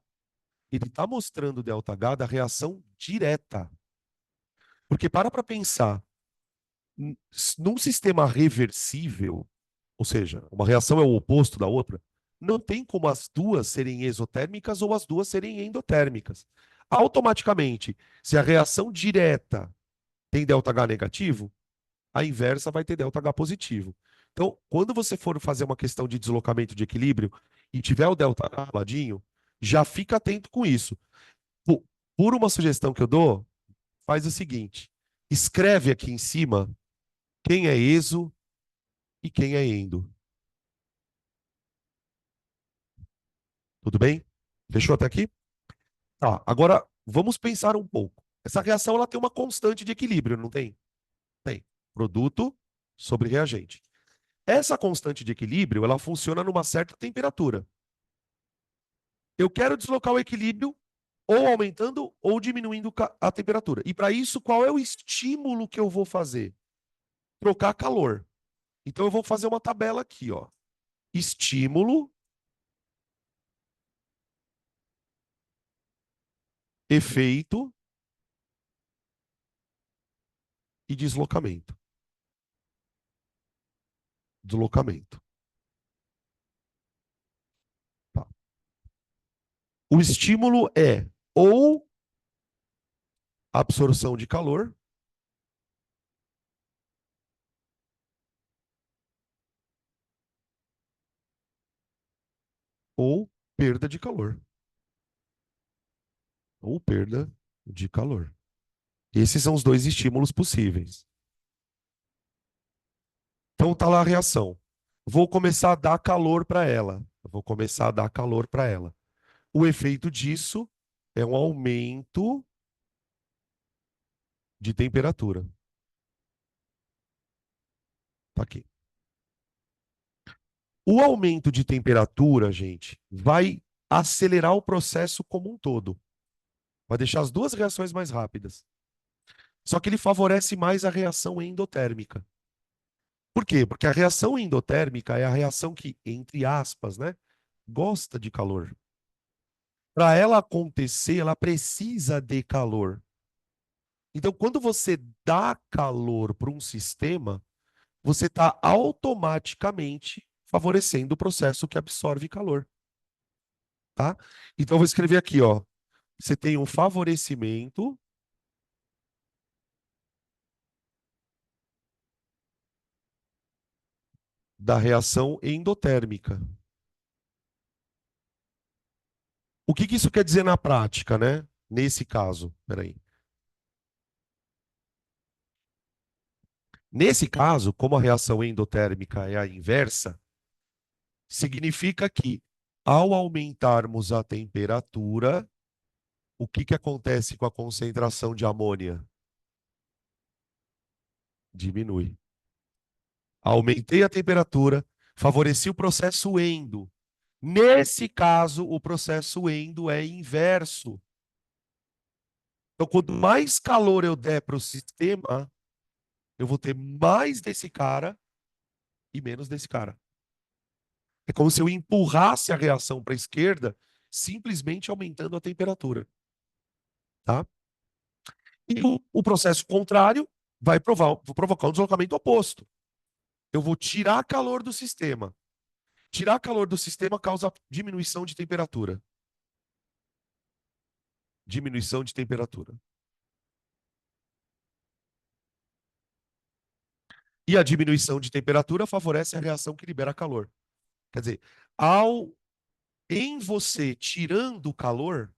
ele está mostrando o ΔH da reação direta. Porque para pensar, num sistema reversível, ou seja, uma reação é o oposto da outra, não tem como as duas serem exotérmicas ou as duas serem endotérmicas. Automaticamente, se a reação direta tem ΔH negativo, a inversa vai ter ΔH positivo. Então, quando você for fazer uma questão de deslocamento de equilíbrio e tiver o ΔH do ladinho, já fica atento com isso. Por uma sugestão que eu dou, faz o seguinte: escreve aqui em cima quem é exo e quem é endo. Tudo bem? Fechou até aqui? Tá, agora vamos pensar um pouco. Essa reação ela tem uma constante de equilíbrio, não tem? Tem. Produto sobre reagente. Essa constante de equilíbrio, ela funciona numa certa temperatura. Eu quero deslocar o equilíbrio ou aumentando ou diminuindo a temperatura. E para isso, qual é o estímulo que eu vou fazer? Trocar calor. Então eu vou fazer uma tabela aqui, ó. Estímulo, efeito e deslocamento. Deslocamento. Tá. O estímulo é ou absorção de calor ou perda de calor. Ou perda de calor. Esses são os dois estímulos possíveis. Então tá lá a reação. Vou começar a dar calor para ela. Vou começar a dar calor para ela. O efeito disso é um aumento de temperatura. Tá aqui. O aumento de temperatura, gente, vai acelerar o processo como um todo. Vai deixar as duas reações mais rápidas. Só que ele favorece mais a reação endotérmica. Por quê? Porque a reação endotérmica é a reação que, entre aspas, né, gosta de calor. Para ela acontecer, ela precisa de calor. Então, quando você dá calor para um sistema, você está automaticamente favorecendo o processo que absorve calor, tá? Então, eu vou escrever aqui, ó. Você tem um favorecimento da reação endotérmica. O que que isso quer dizer na prática, né? Nesse caso, peraí. Nesse caso, como a reação endotérmica é a inversa, significa que ao aumentarmos a temperatura, o que que acontece com a concentração de amônia? Diminui. Aumentei a temperatura, favoreci o processo endo. Nesse caso, o processo endo é inverso. Então, quanto mais calor eu der para o sistema, eu vou ter mais desse cara e menos desse cara. É como se eu empurrasse a reação para a esquerda, simplesmente aumentando a temperatura, tá? E o processo contrário vai provocar um deslocamento oposto. Eu vou tirar calor do sistema. Tirar calor do sistema causa diminuição de temperatura. Diminuição de temperatura. E a diminuição de temperatura favorece a reação que libera calor. Quer dizer, ao em você tirando o calor,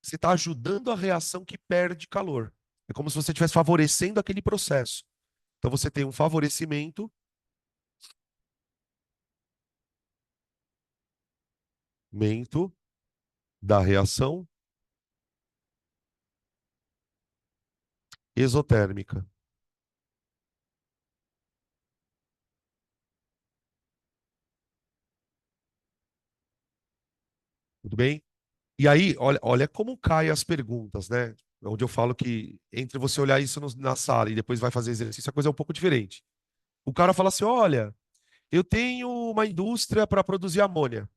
você está ajudando a reação que perde calor. É como se você estivesse favorecendo aquele processo. Então você tem um favorecimento mento da reação exotérmica. Tudo bem? E aí, olha como caem as perguntas, né? Onde eu falo que entre você olhar isso na sala e depois vai fazer exercício, a coisa é um pouco diferente. O cara fala assim: olha, eu tenho uma indústria para produzir amônia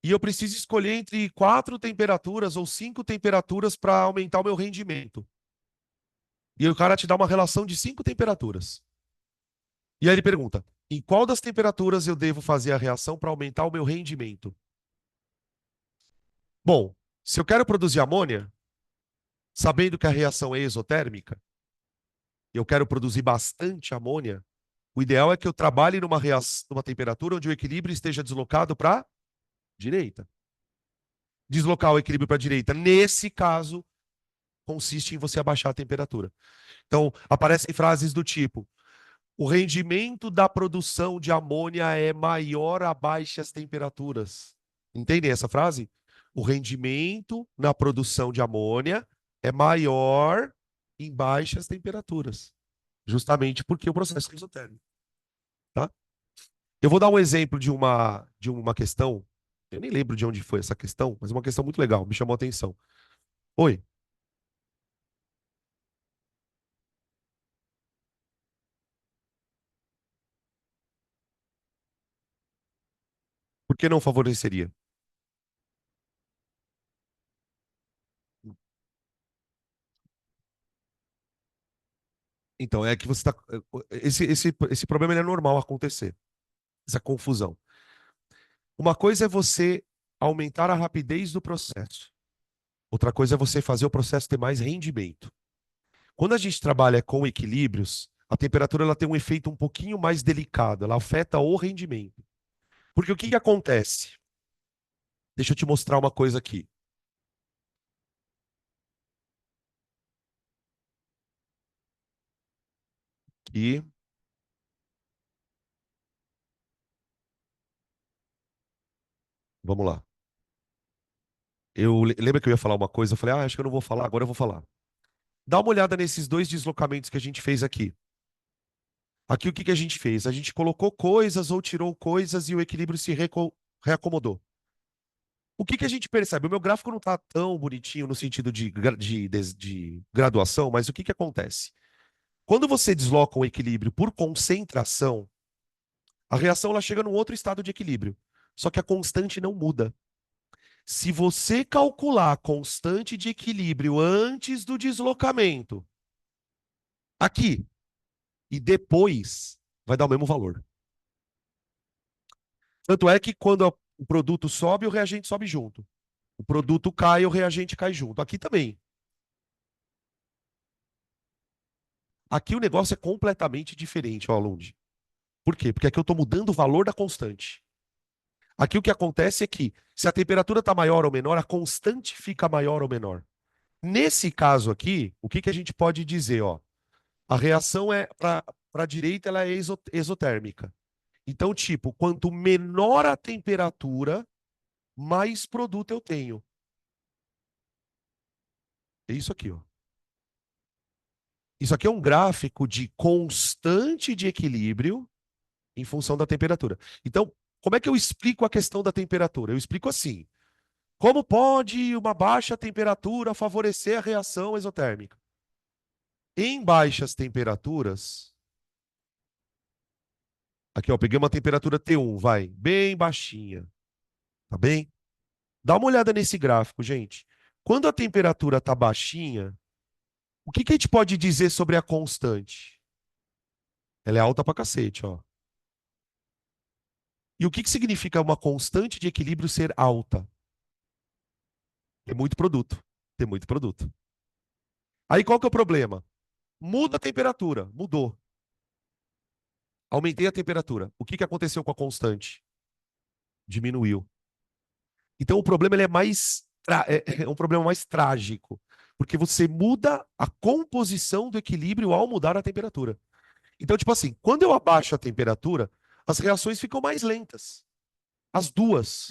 e eu preciso escolher entre quatro temperaturas ou cinco temperaturas para aumentar o meu rendimento. E aí o cara te dá uma relação de cinco temperaturas. E aí ele pergunta: em qual das temperaturas eu devo fazer a reação para aumentar o meu rendimento? Bom, se eu quero produzir amônia, sabendo que a reação é exotérmica, eu quero produzir bastante amônia, o ideal é que eu trabalhe numa temperatura onde o equilíbrio esteja deslocado para a direita. Deslocar o equilíbrio para a direita, nesse caso, consiste em você abaixar a temperatura. Então, aparecem frases do tipo: o rendimento da produção de amônia é maior a baixas temperaturas. Entendem essa frase? O rendimento na produção de amônia é maior em baixas temperaturas, justamente porque o processo é exotérmico, tá? Eu vou dar um exemplo de uma questão. Eu nem lembro de onde foi essa questão, mas é uma questão muito legal, me chamou a atenção. Oi, por que não favoreceria? Então, é que você está. Esse problema ele é normal acontecer, essa confusão. Uma coisa é você aumentar a rapidez do processo. Outra coisa é você fazer o processo ter mais rendimento. Quando a gente trabalha com equilíbrios, a temperatura ela tem um efeito um pouquinho mais delicado, ela afeta o rendimento. Porque o que que acontece? Deixa eu te mostrar uma coisa aqui. E vamos lá. Lembra que eu ia falar uma coisa? Eu falei, acho que eu não vou falar, agora eu vou falar. Dá uma olhada nesses dois deslocamentos que a gente fez aqui. Aqui o que que a gente fez? A gente colocou coisas ou tirou coisas e o equilíbrio se reacomodou. O que que a gente percebe? O meu gráfico não está tão bonitinho no sentido de graduação, mas o que que acontece? Quando você desloca um equilíbrio por concentração, a reação ela chega num outro estado de equilíbrio. Só que a constante não muda. Se você calcular a constante de equilíbrio antes do deslocamento, aqui, e depois, vai dar o mesmo valor. Tanto é que quando o produto sobe, o reagente sobe junto. O produto cai, o reagente cai junto. Aqui também. Aqui o negócio é completamente diferente, ó, Lund. Por quê? Porque aqui eu estou mudando o valor da constante. Aqui o que acontece é que, se a temperatura está maior ou menor, a constante fica maior ou menor. Nesse caso aqui, o que que a gente pode dizer, ó? A reação é para a direita, ela é exotérmica. Então, tipo, quanto menor a temperatura, mais produto eu tenho. É isso aqui, ó. Isso aqui é um gráfico de constante de equilíbrio em função da temperatura. Então, como é que eu explico a questão da temperatura? Eu explico assim: como pode uma baixa temperatura favorecer a reação exotérmica? Em baixas temperaturas, aqui ó, peguei uma temperatura T1, vai, bem baixinha, tá bem? Dá uma olhada nesse gráfico, gente. Quando a temperatura tá baixinha, o que que a gente pode dizer sobre a constante? Ela é alta pra cacete, ó. E o que que significa uma constante de equilíbrio ser alta? Tem muito produto. Tem muito produto. Aí qual que é o problema? Muda a temperatura. Mudou. Aumentei a temperatura. O que que aconteceu com a constante? Diminuiu. Então o problema ele é é um problema mais trágico, porque você muda a composição do equilíbrio ao mudar a temperatura. Então, tipo assim, quando eu abaixo a temperatura, as reações ficam mais lentas. As duas,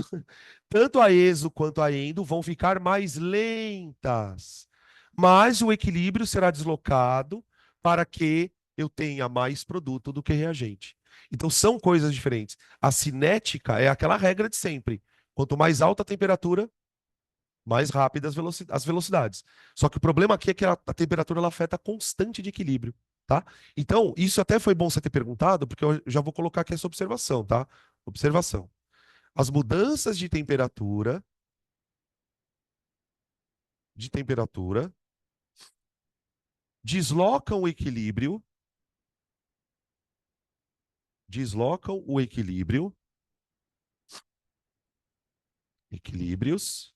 tanto a exo quanto a endo, vão ficar mais lentas. Mas o equilíbrio será deslocado para que eu tenha mais produto do que reagente. Então são coisas diferentes. A cinética é aquela regra de sempre. Quanto mais alta a temperatura, mais rápidas as velocidades. Só que o problema aqui é que a temperatura ela afeta a constante de equilíbrio, tá? Então, isso até foi bom você ter perguntado, porque eu já vou colocar aqui essa observação, tá? Observação. As mudanças de temperatura deslocam o equilíbrio, deslocam o equilíbrio, equilíbrios,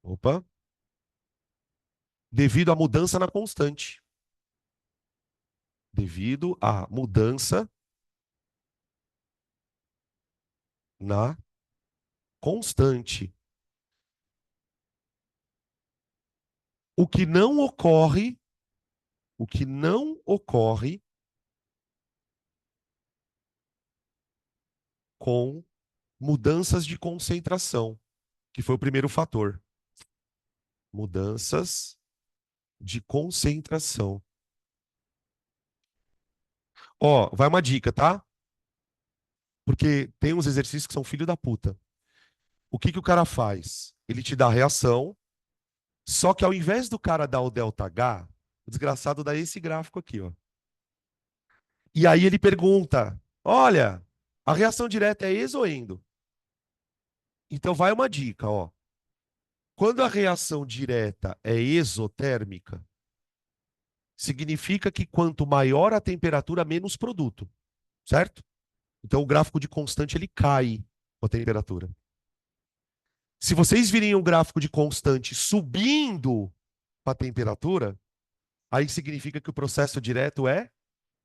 opa, devido à mudança na constante. Devido à mudança na constante. O que não ocorre, o que não ocorre com mudanças de concentração, que foi o primeiro fator. Mudanças de concentração. Ó, vai uma dica, tá? Porque tem uns exercícios que são filho da puta. O que que o cara faz? Ele te dá a reação, só que ao invés do cara dar o delta H, o desgraçado dá esse gráfico aqui, ó. E aí ele pergunta: olha, a reação direta é exo ou endo? Então vai uma dica, ó. Quando a reação direta é exotérmica, significa que quanto maior a temperatura, menos produto, certo? Então o gráfico de constante ele cai com a temperatura. Se vocês virem um gráfico de constante subindo com a temperatura, aí significa que o processo direto é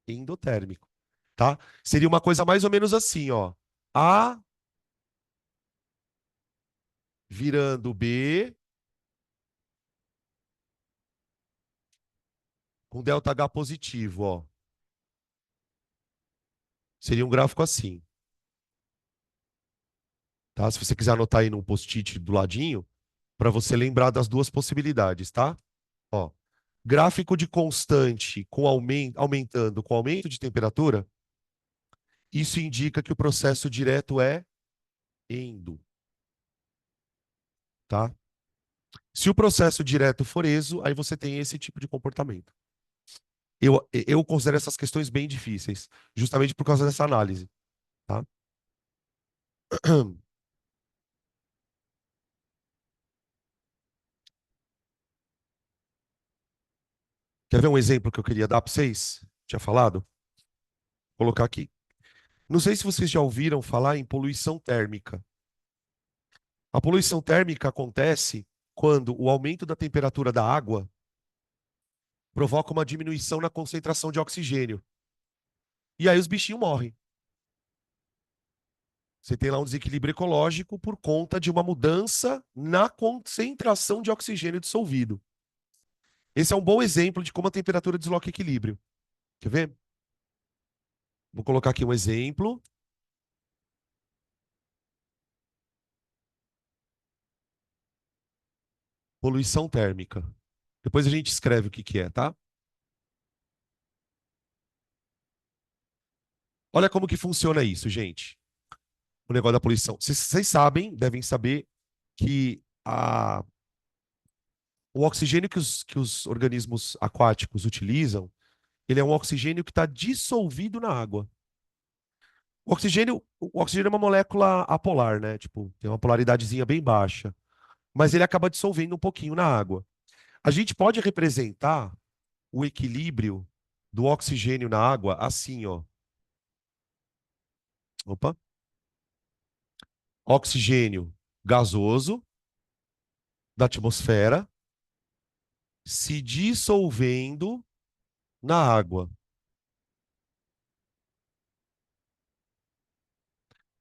endotérmico, tá? Seria uma coisa mais ou menos assim, ó. A virando B com delta H positivo, ó. Seria um gráfico assim. tá? Se você quiser anotar aí num post-it do ladinho, para você lembrar das duas possibilidades, tá? Ó, gráfico de constante com aumentando com aumento de temperatura, isso indica que o processo direto é endo, tá? Se o processo direto for exo, aí você tem esse tipo de comportamento. Eu considero essas questões bem difíceis, justamente por causa dessa análise, tá? Quer ver um exemplo que eu queria dar para vocês? Tinha falado? Vou colocar aqui. Não sei se vocês já ouviram falar em poluição térmica. A poluição térmica acontece quando o aumento da temperatura da água provoca uma diminuição na concentração de oxigênio. E aí os bichinhos morrem. Você tem lá um desequilíbrio ecológico por conta de uma mudança na concentração de oxigênio dissolvido. Esse é um bom exemplo de como a temperatura desloca equilíbrio. Quer ver? Vou colocar aqui um exemplo. Poluição térmica. Depois a gente escreve o que que é, tá? Olha como que funciona isso, gente. O negócio da poluição. Vocês sabem, devem saber, que o oxigênio que os organismos aquáticos utilizam, ele é um oxigênio que está dissolvido na água. O oxigênio é uma molécula apolar, né? Tipo, tem uma polaridadezinha bem baixa, mas ele acaba dissolvendo um pouquinho na água. A gente pode representar o equilíbrio do oxigênio na água assim, ó. Opa. Oxigênio gasoso da atmosfera se dissolvendo na água.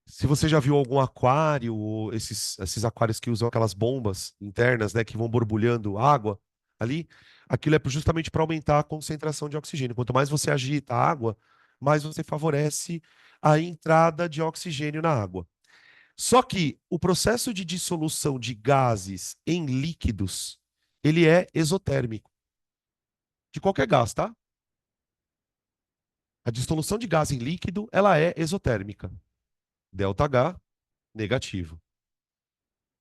Se você já viu algum aquário, ou esses aquários que usam aquelas bombas internas, né, que vão borbulhando água ali, aquilo é justamente para aumentar a concentração de oxigênio. Quanto mais você agita a água, mais você favorece a entrada de oxigênio na água. Só que o processo de dissolução de gases em líquidos, ele é exotérmico, de qualquer gás, tá? A dissolução de gás em líquido, ela é exotérmica. ΔH negativo.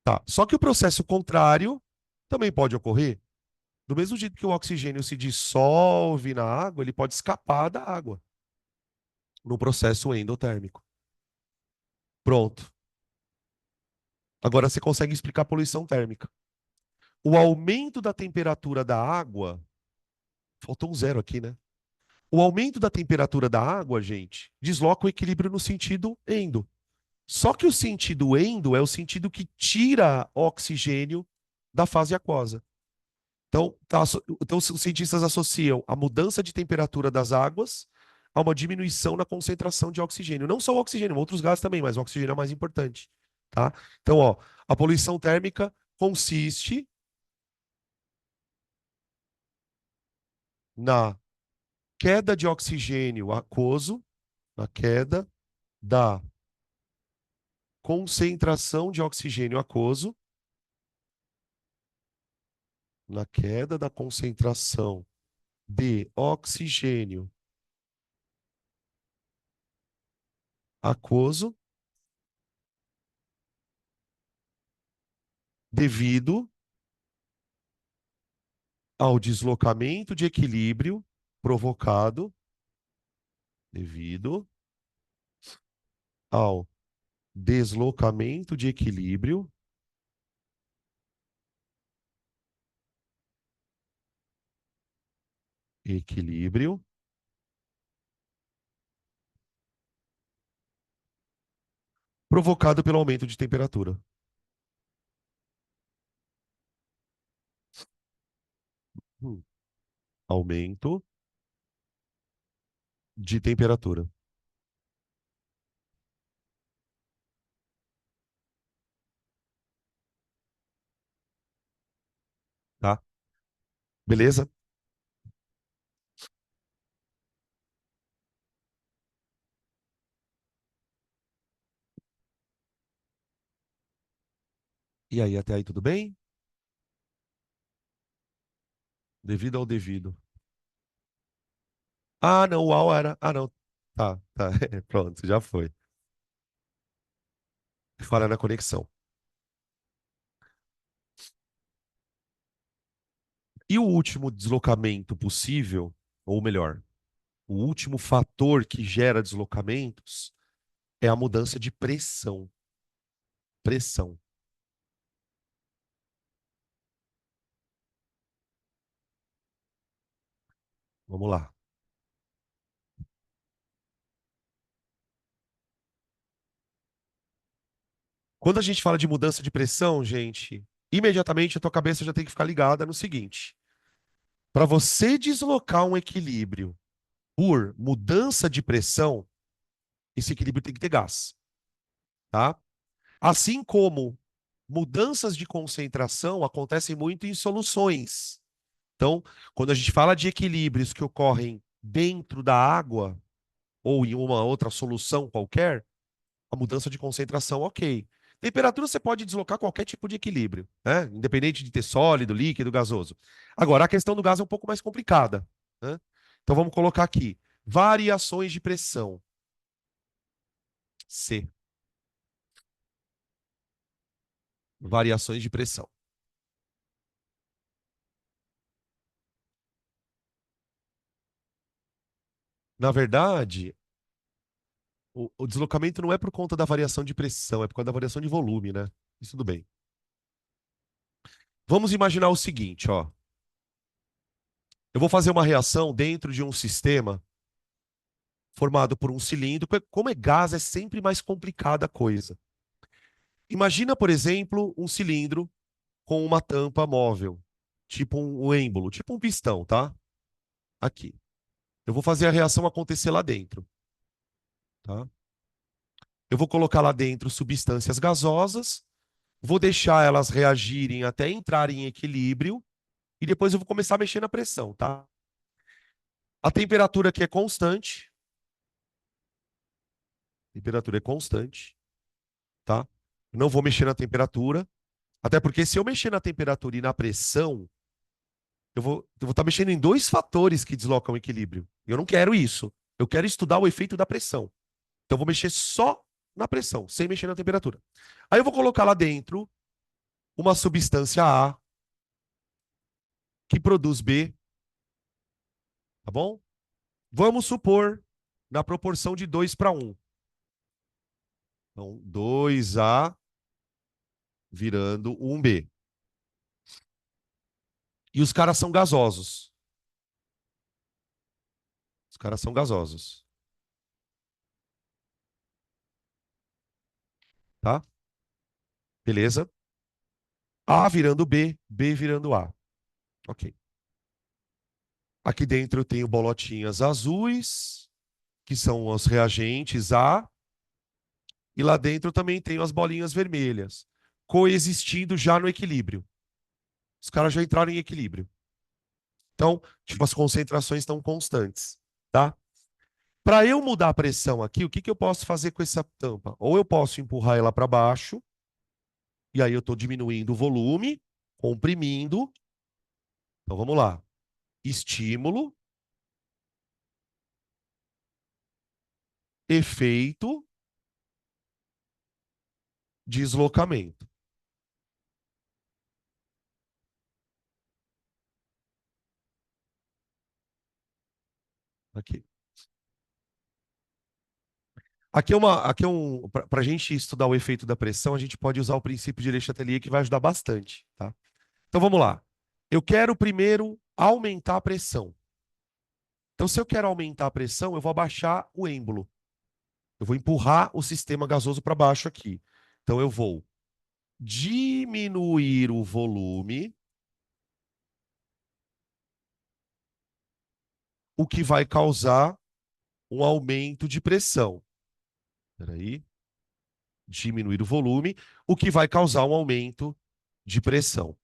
Tá. Só que o processo contrário também pode ocorrer. Do mesmo jeito que o oxigênio se dissolve na água, ele pode escapar da água no processo endotérmico. Pronto. Agora você consegue explicar a poluição térmica. O aumento da temperatura da água. Faltou um zero aqui, né? O aumento da temperatura da água, gente, desloca o equilíbrio no sentido endo. Só que o sentido endo é o sentido que tira oxigênio da fase aquosa. Então, então, os cientistas associam a mudança de temperatura das águas a uma diminuição na concentração de oxigênio. Não só o oxigênio, outros gases também, mas o oxigênio é o mais importante. Tá? Então, ó, a poluição térmica consiste na queda de oxigênio aquoso, na queda da concentração de oxigênio aquoso, na queda da concentração de oxigênio aquoso, devido ao deslocamento de equilíbrio provocado devido ao deslocamento de equilíbrio provocado pelo aumento de temperatura. Hum. Aumento de temperatura, tá? Beleza? E aí, até aí tudo bem? Devido ao devido. Ah, não, o AU era. Ah, não. Tá, tá. Pronto, já foi. Falha na conexão. E o último deslocamento possível, ou melhor, o último fator que gera deslocamentos é a mudança de pressão. Pressão. Vamos lá. Quando a gente fala de mudança de pressão, gente, imediatamente a tua cabeça já tem que ficar ligada no seguinte: para você deslocar um equilíbrio por mudança de pressão, esse equilíbrio tem que ter gás, tá? Assim como mudanças de concentração acontecem muito em soluções. Então, quando a gente fala de equilíbrios que ocorrem dentro da água ou em uma outra solução qualquer, a mudança de concentração, ok. Temperatura você pode deslocar qualquer tipo de equilíbrio, né? Independente de ter sólido, líquido, gasoso. Agora, a questão do gás é um pouco mais complicada, né? Então vamos colocar aqui: variações de pressão. C. Variações de pressão. Na verdade, o deslocamento não é por conta da variação de pressão, é por conta da variação de volume, né? Isso tudo bem. Vamos imaginar o seguinte, ó. Eu vou fazer uma reação dentro de um sistema formado por um cilindro. Como é gás, é sempre mais complicada a coisa. Imagina, por exemplo, um cilindro com uma tampa móvel, tipo um êmbolo, tipo um pistão, tá? Aqui. Eu vou fazer a reação acontecer lá dentro, tá? Eu vou colocar lá dentro substâncias gasosas, vou deixar elas reagirem até entrarem em equilíbrio e depois eu vou começar a mexer na pressão, tá? A temperatura aqui é constante, temperatura é constante, tá? Não vou mexer na temperatura, até porque se eu mexer na temperatura e na pressão, eu vou estar mexendo em dois fatores que deslocam o equilíbrio. Eu não quero isso. Eu quero estudar o efeito da pressão. Então eu vou mexer só na pressão, sem mexer na temperatura. Aí eu vou colocar lá dentro uma substância A que produz B, tá bom? Vamos supor na proporção de 2 para 1. Então, 2A virando 1B. E os caras são gasosos. Os caras são gasosos, tá? Beleza? A virando B, B virando A. Ok. Aqui dentro eu tenho bolotinhas azuis, que são os reagentes A, e lá dentro eu também tenho as bolinhas vermelhas, coexistindo já no equilíbrio. Os caras já entraram em equilíbrio. Então, tipo, as concentrações estão constantes, tá? Para eu mudar a pressão aqui, o que que eu posso fazer com essa tampa? Ou eu posso empurrar ela para baixo, e aí eu estou diminuindo o volume, comprimindo. Então vamos lá. Estímulo, efeito, deslocamento. Aqui. Aqui é um, para a gente estudar o efeito da pressão, a gente pode usar o princípio de Le Chatelier que vai ajudar bastante, tá? Então vamos lá. Eu quero primeiro aumentar a pressão. Então, se eu quero aumentar a pressão, eu vou abaixar o êmbolo. Eu vou empurrar o sistema gasoso para baixo aqui. Então, eu vou diminuir o volume, o que vai causar um aumento de pressão. Espera aí. Diminuir o volume, o que vai causar um aumento de pressão.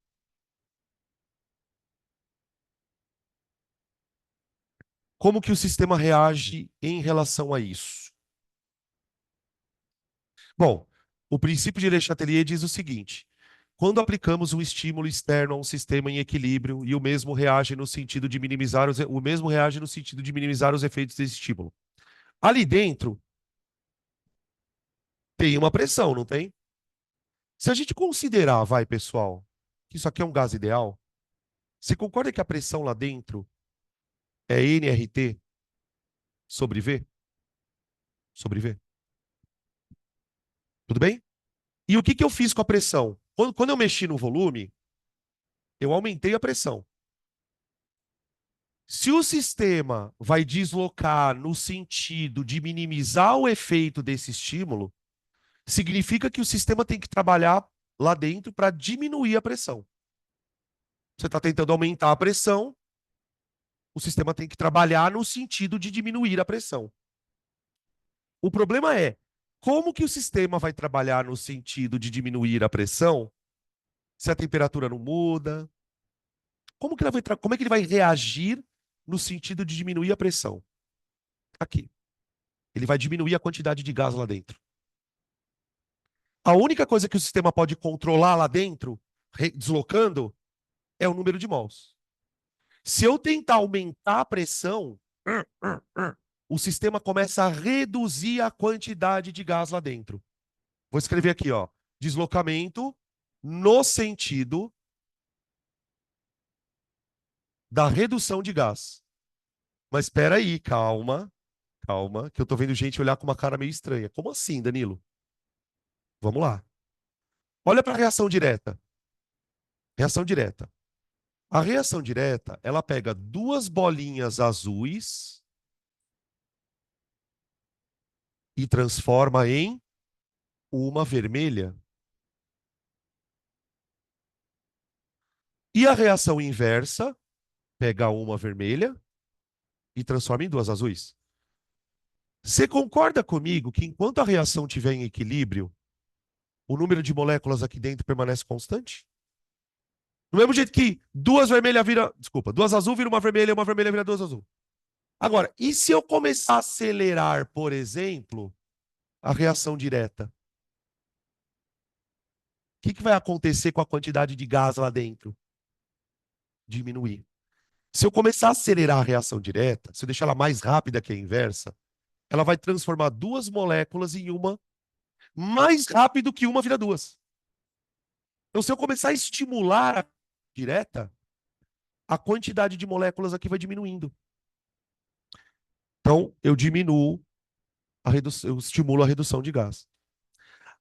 Como que o sistema reage em relação a isso? Bom, o princípio de Le Chatelier diz o seguinte: Quando aplicamos um estímulo externo a um sistema em equilíbrio e o mesmo reage no sentido de minimizar o mesmo reage no sentido de minimizar os efeitos desse estímulo. Ali dentro tem uma pressão, não tem? Se a gente considerar, vai, pessoal, que isso aqui é um gás ideal, você concorda que a pressão lá dentro é nRT sobre V? Sobre V. Tudo bem? E o que eu fiz com a pressão? Quando eu mexi no volume, eu aumentei a pressão. Se o sistema vai deslocar no sentido de minimizar o efeito desse estímulo, significa que o sistema tem que trabalhar lá dentro para diminuir a pressão. Você está tentando aumentar a pressão, o sistema tem que trabalhar no sentido de diminuir a pressão. O problema é, como que o sistema vai trabalhar no sentido de diminuir a pressão se a temperatura não muda? Como é que ele vai reagir no sentido de diminuir a pressão? Aqui. Ele vai diminuir a quantidade de gás lá dentro. A única coisa que o sistema pode controlar lá dentro, deslocando, é o número de mols. Se eu tentar aumentar a pressão, o sistema começa a reduzir a quantidade de gás lá dentro. Vou escrever aqui, ó, deslocamento no sentido da redução de gás. Mas espera aí, calma, calma, que eu tô vendo gente olhar com uma cara meio estranha. Como assim, Danilo? Vamos lá. Olha para a reação direta. Reação direta. A reação direta, ela pega duas bolinhas azuis e transforma em uma vermelha. E a reação inversa, pega uma vermelha e transforma em duas azuis. Você concorda comigo que enquanto a reação estiver em equilíbrio, o número de moléculas aqui dentro permanece constante? Do mesmo jeito que duas vermelhas vira, desculpa, duas azul vira uma vermelha vira duas azul. Agora, e se eu começar a acelerar, por exemplo, a reação direta? O que vai acontecer com a quantidade de gás lá dentro? Diminuir. Se eu começar a acelerar a reação direta, se eu deixar ela mais rápida que a inversa, ela vai transformar duas moléculas em uma mais rápido que uma vira duas. Então, se eu começar a estimular a direta, a quantidade de moléculas aqui vai diminuindo. Então, eu diminuo eu estimulo a redução de gás.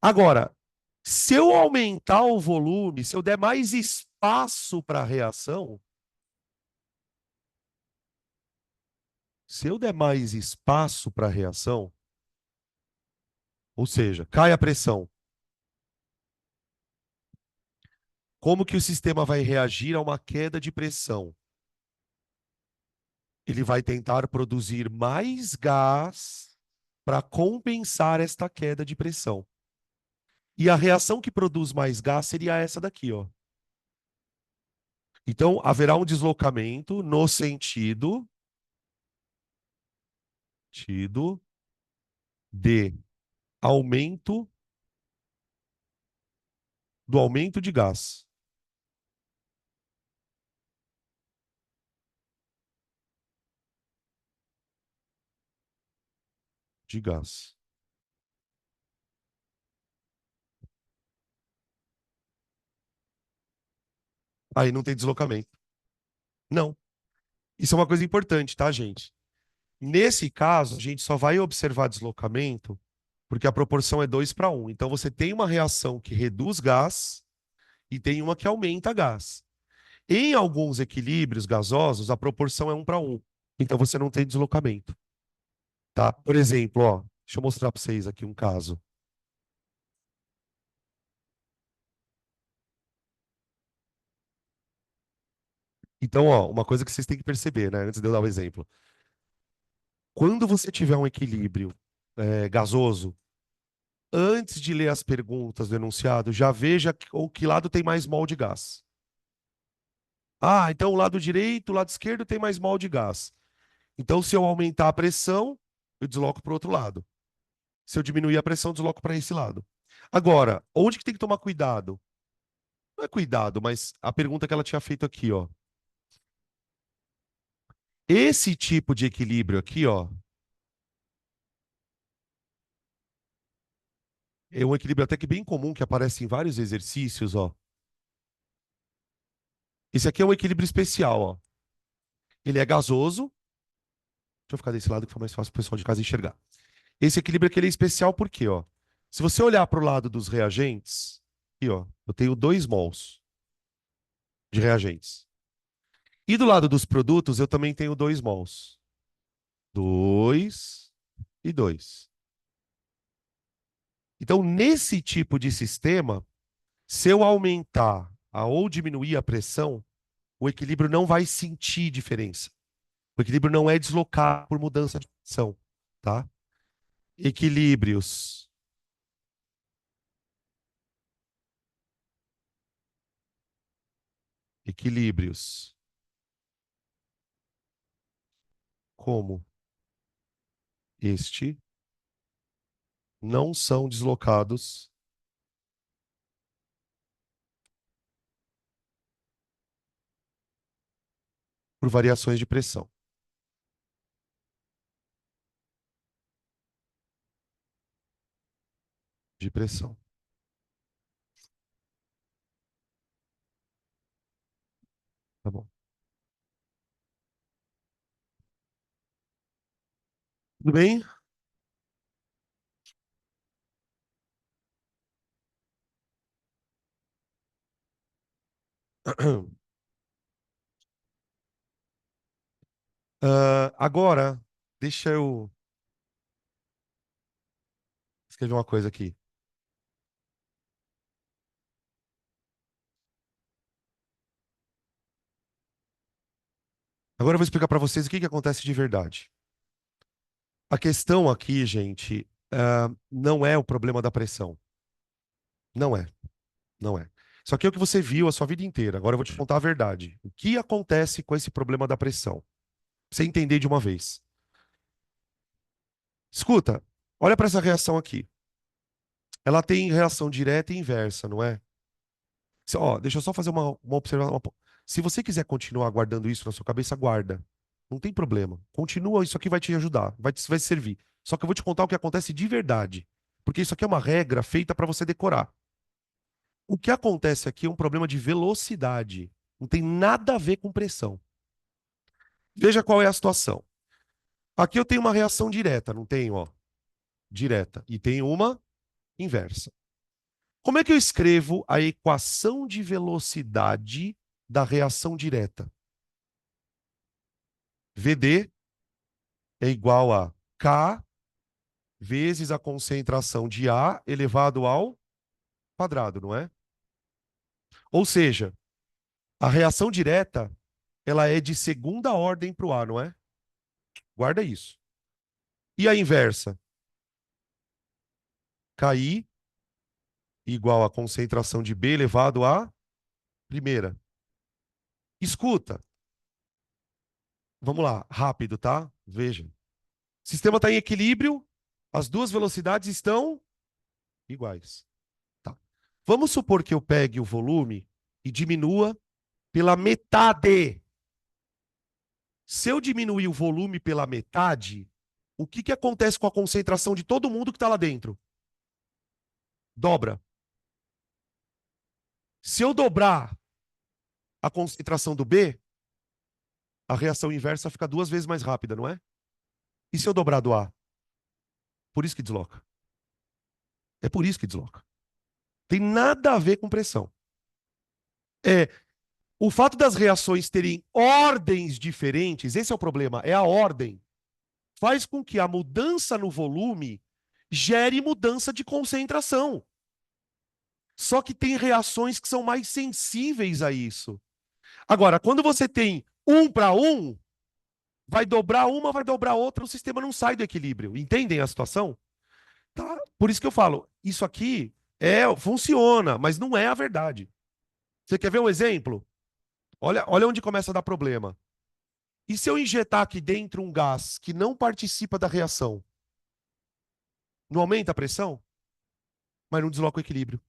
Agora, se eu aumentar o volume, se eu der mais espaço para a reação, se eu der mais espaço para a reação, ou seja, cai a pressão, como que o sistema vai reagir a uma queda de pressão? Ele vai tentar produzir mais gás para compensar esta queda de pressão. E a reação que produz mais gás seria essa daqui, ó. Então, haverá um deslocamento no sentido de aumento do aumento de gás. De gás. Aí não tem deslocamento. Não. Isso é uma coisa importante, tá, gente? Nesse caso, a gente só vai observar deslocamento porque a proporção é 2 para 1. Então, você tem uma reação que reduz gás e tem uma que aumenta gás. Em alguns equilíbrios gasosos, a proporção é 1 para 1. Então, você não tem deslocamento. Tá? Por exemplo, ó, deixa eu mostrar para vocês aqui um caso. Então, ó, uma coisa que vocês têm que perceber, né, antes de eu dar o exemplo. Quando você tiver um equilíbrio gasoso, antes de ler as perguntas do enunciado, já veja que lado tem mais mol de gás. Ah, então o lado direito, o lado esquerdo tem mais mol de gás. Então, se eu aumentar a pressão, eu desloco para o outro lado. Se eu diminuir a pressão, eu desloco para esse lado. Agora, onde que tem que tomar cuidado? Não é cuidado, mas a pergunta que ela tinha feito aqui, ó. Esse tipo de equilíbrio aqui, ó, é um equilíbrio até que bem comum que aparece em vários exercícios, ó. Esse aqui é um equilíbrio especial, ó. Ele é gasoso. Deixa eu ficar desse lado que fica mais fácil pro pessoal de casa enxergar. Esse equilíbrio aqui ele é especial porque, ó, se você olhar para o lado dos reagentes, aqui, ó, eu tenho 2 mols de reagentes. E do lado dos produtos, eu também tenho 2 mols. 2 e 2. Então, nesse tipo de sistema, se eu aumentar ou diminuir a pressão, o equilíbrio não vai sentir diferença. O equilíbrio não é deslocado por mudança de pressão, tá? Equilíbrios. Equilíbrios. Como este não são deslocados por variações de pressão. De pressão. Tá bom. Tudo bem? Agora, deixa eu escrever uma coisa aqui. Agora eu vou explicar para vocês o que que acontece de verdade. A questão aqui, gente, não é o problema da pressão. Não é, não é. Isso aqui é o que você viu a sua vida inteira. Agora eu vou te contar a verdade. O que acontece com esse problema da pressão? Pra você entender de uma vez. Escuta, olha para essa reação aqui. Ela tem reação direta e inversa, não é? Ó, deixa eu só fazer uma observação. Se você quiser continuar guardando isso na sua cabeça, guarda. Não tem problema. Continua, isso aqui vai te ajudar, vai te servir. Só que eu vou te contar o que acontece de verdade. Porque isso aqui é uma regra feita para você decorar. O que acontece aqui é um problema de velocidade. Não tem nada a ver com pressão. Veja qual é a situação. Aqui eu tenho uma reação direta, não tenho, ó, direta. E tenho uma inversa. Como é que eu escrevo a equação de velocidade da reação direta? VD é igual a K vezes a concentração de A elevado ao quadrado, não é? Ou seja, a reação direta, ela é de segunda ordem para o A, não é? Guarda isso. E a inversa? KI igual a concentração de B elevado à primeira. Escuta, vamos lá, rápido, tá? Veja. O sistema está em equilíbrio, as duas velocidades estão iguais. Tá. Vamos supor que eu pegue o volume e diminua pela metade. Se eu diminuir o volume pela metade, o que que acontece com a concentração de todo mundo que está lá dentro? Dobra. Se eu dobrar a concentração do B, a reação inversa fica 2 vezes mais rápida, não é? E se eu dobrar do A? Por isso que desloca. É por isso que desloca. Tem nada a ver com pressão. É o fato das reações terem ordens diferentes, esse é o problema, é a ordem. Faz com que a mudança no volume gere mudança de concentração. Só que tem reações que são mais sensíveis a isso. Agora, quando você tem 1 para 1, vai dobrar uma, vai dobrar outra, o sistema não sai do equilíbrio. Entendem a situação? Tá? Por isso que eu falo, isso aqui funciona, mas não é a verdade. Você quer ver um exemplo? Olha onde começa a dar problema. E se eu injetar aqui dentro um gás que não participa da reação? Não aumenta a pressão, mas não desloca o equilíbrio.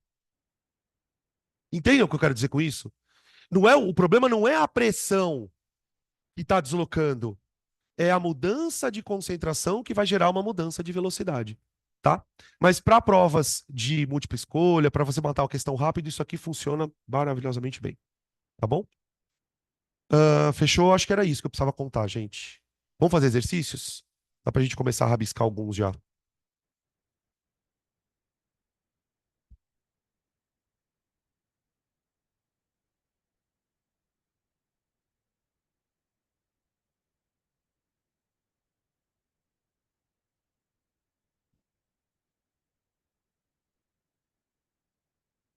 Entendem o que eu quero dizer com isso? Não é, o problema não é a pressão que está deslocando, é a mudança de concentração que vai gerar uma mudança de velocidade, tá? Mas para provas de múltipla escolha, para você matar uma questão rápido, isso aqui funciona maravilhosamente bem, tá bom? Fechou? Acho que era isso que eu precisava contar, gente. Vamos fazer exercícios? Dá pra gente começar a rabiscar alguns já. Deixa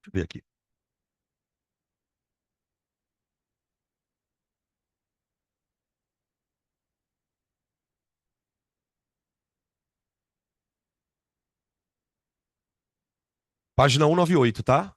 eu ver aqui. Página 198, tá?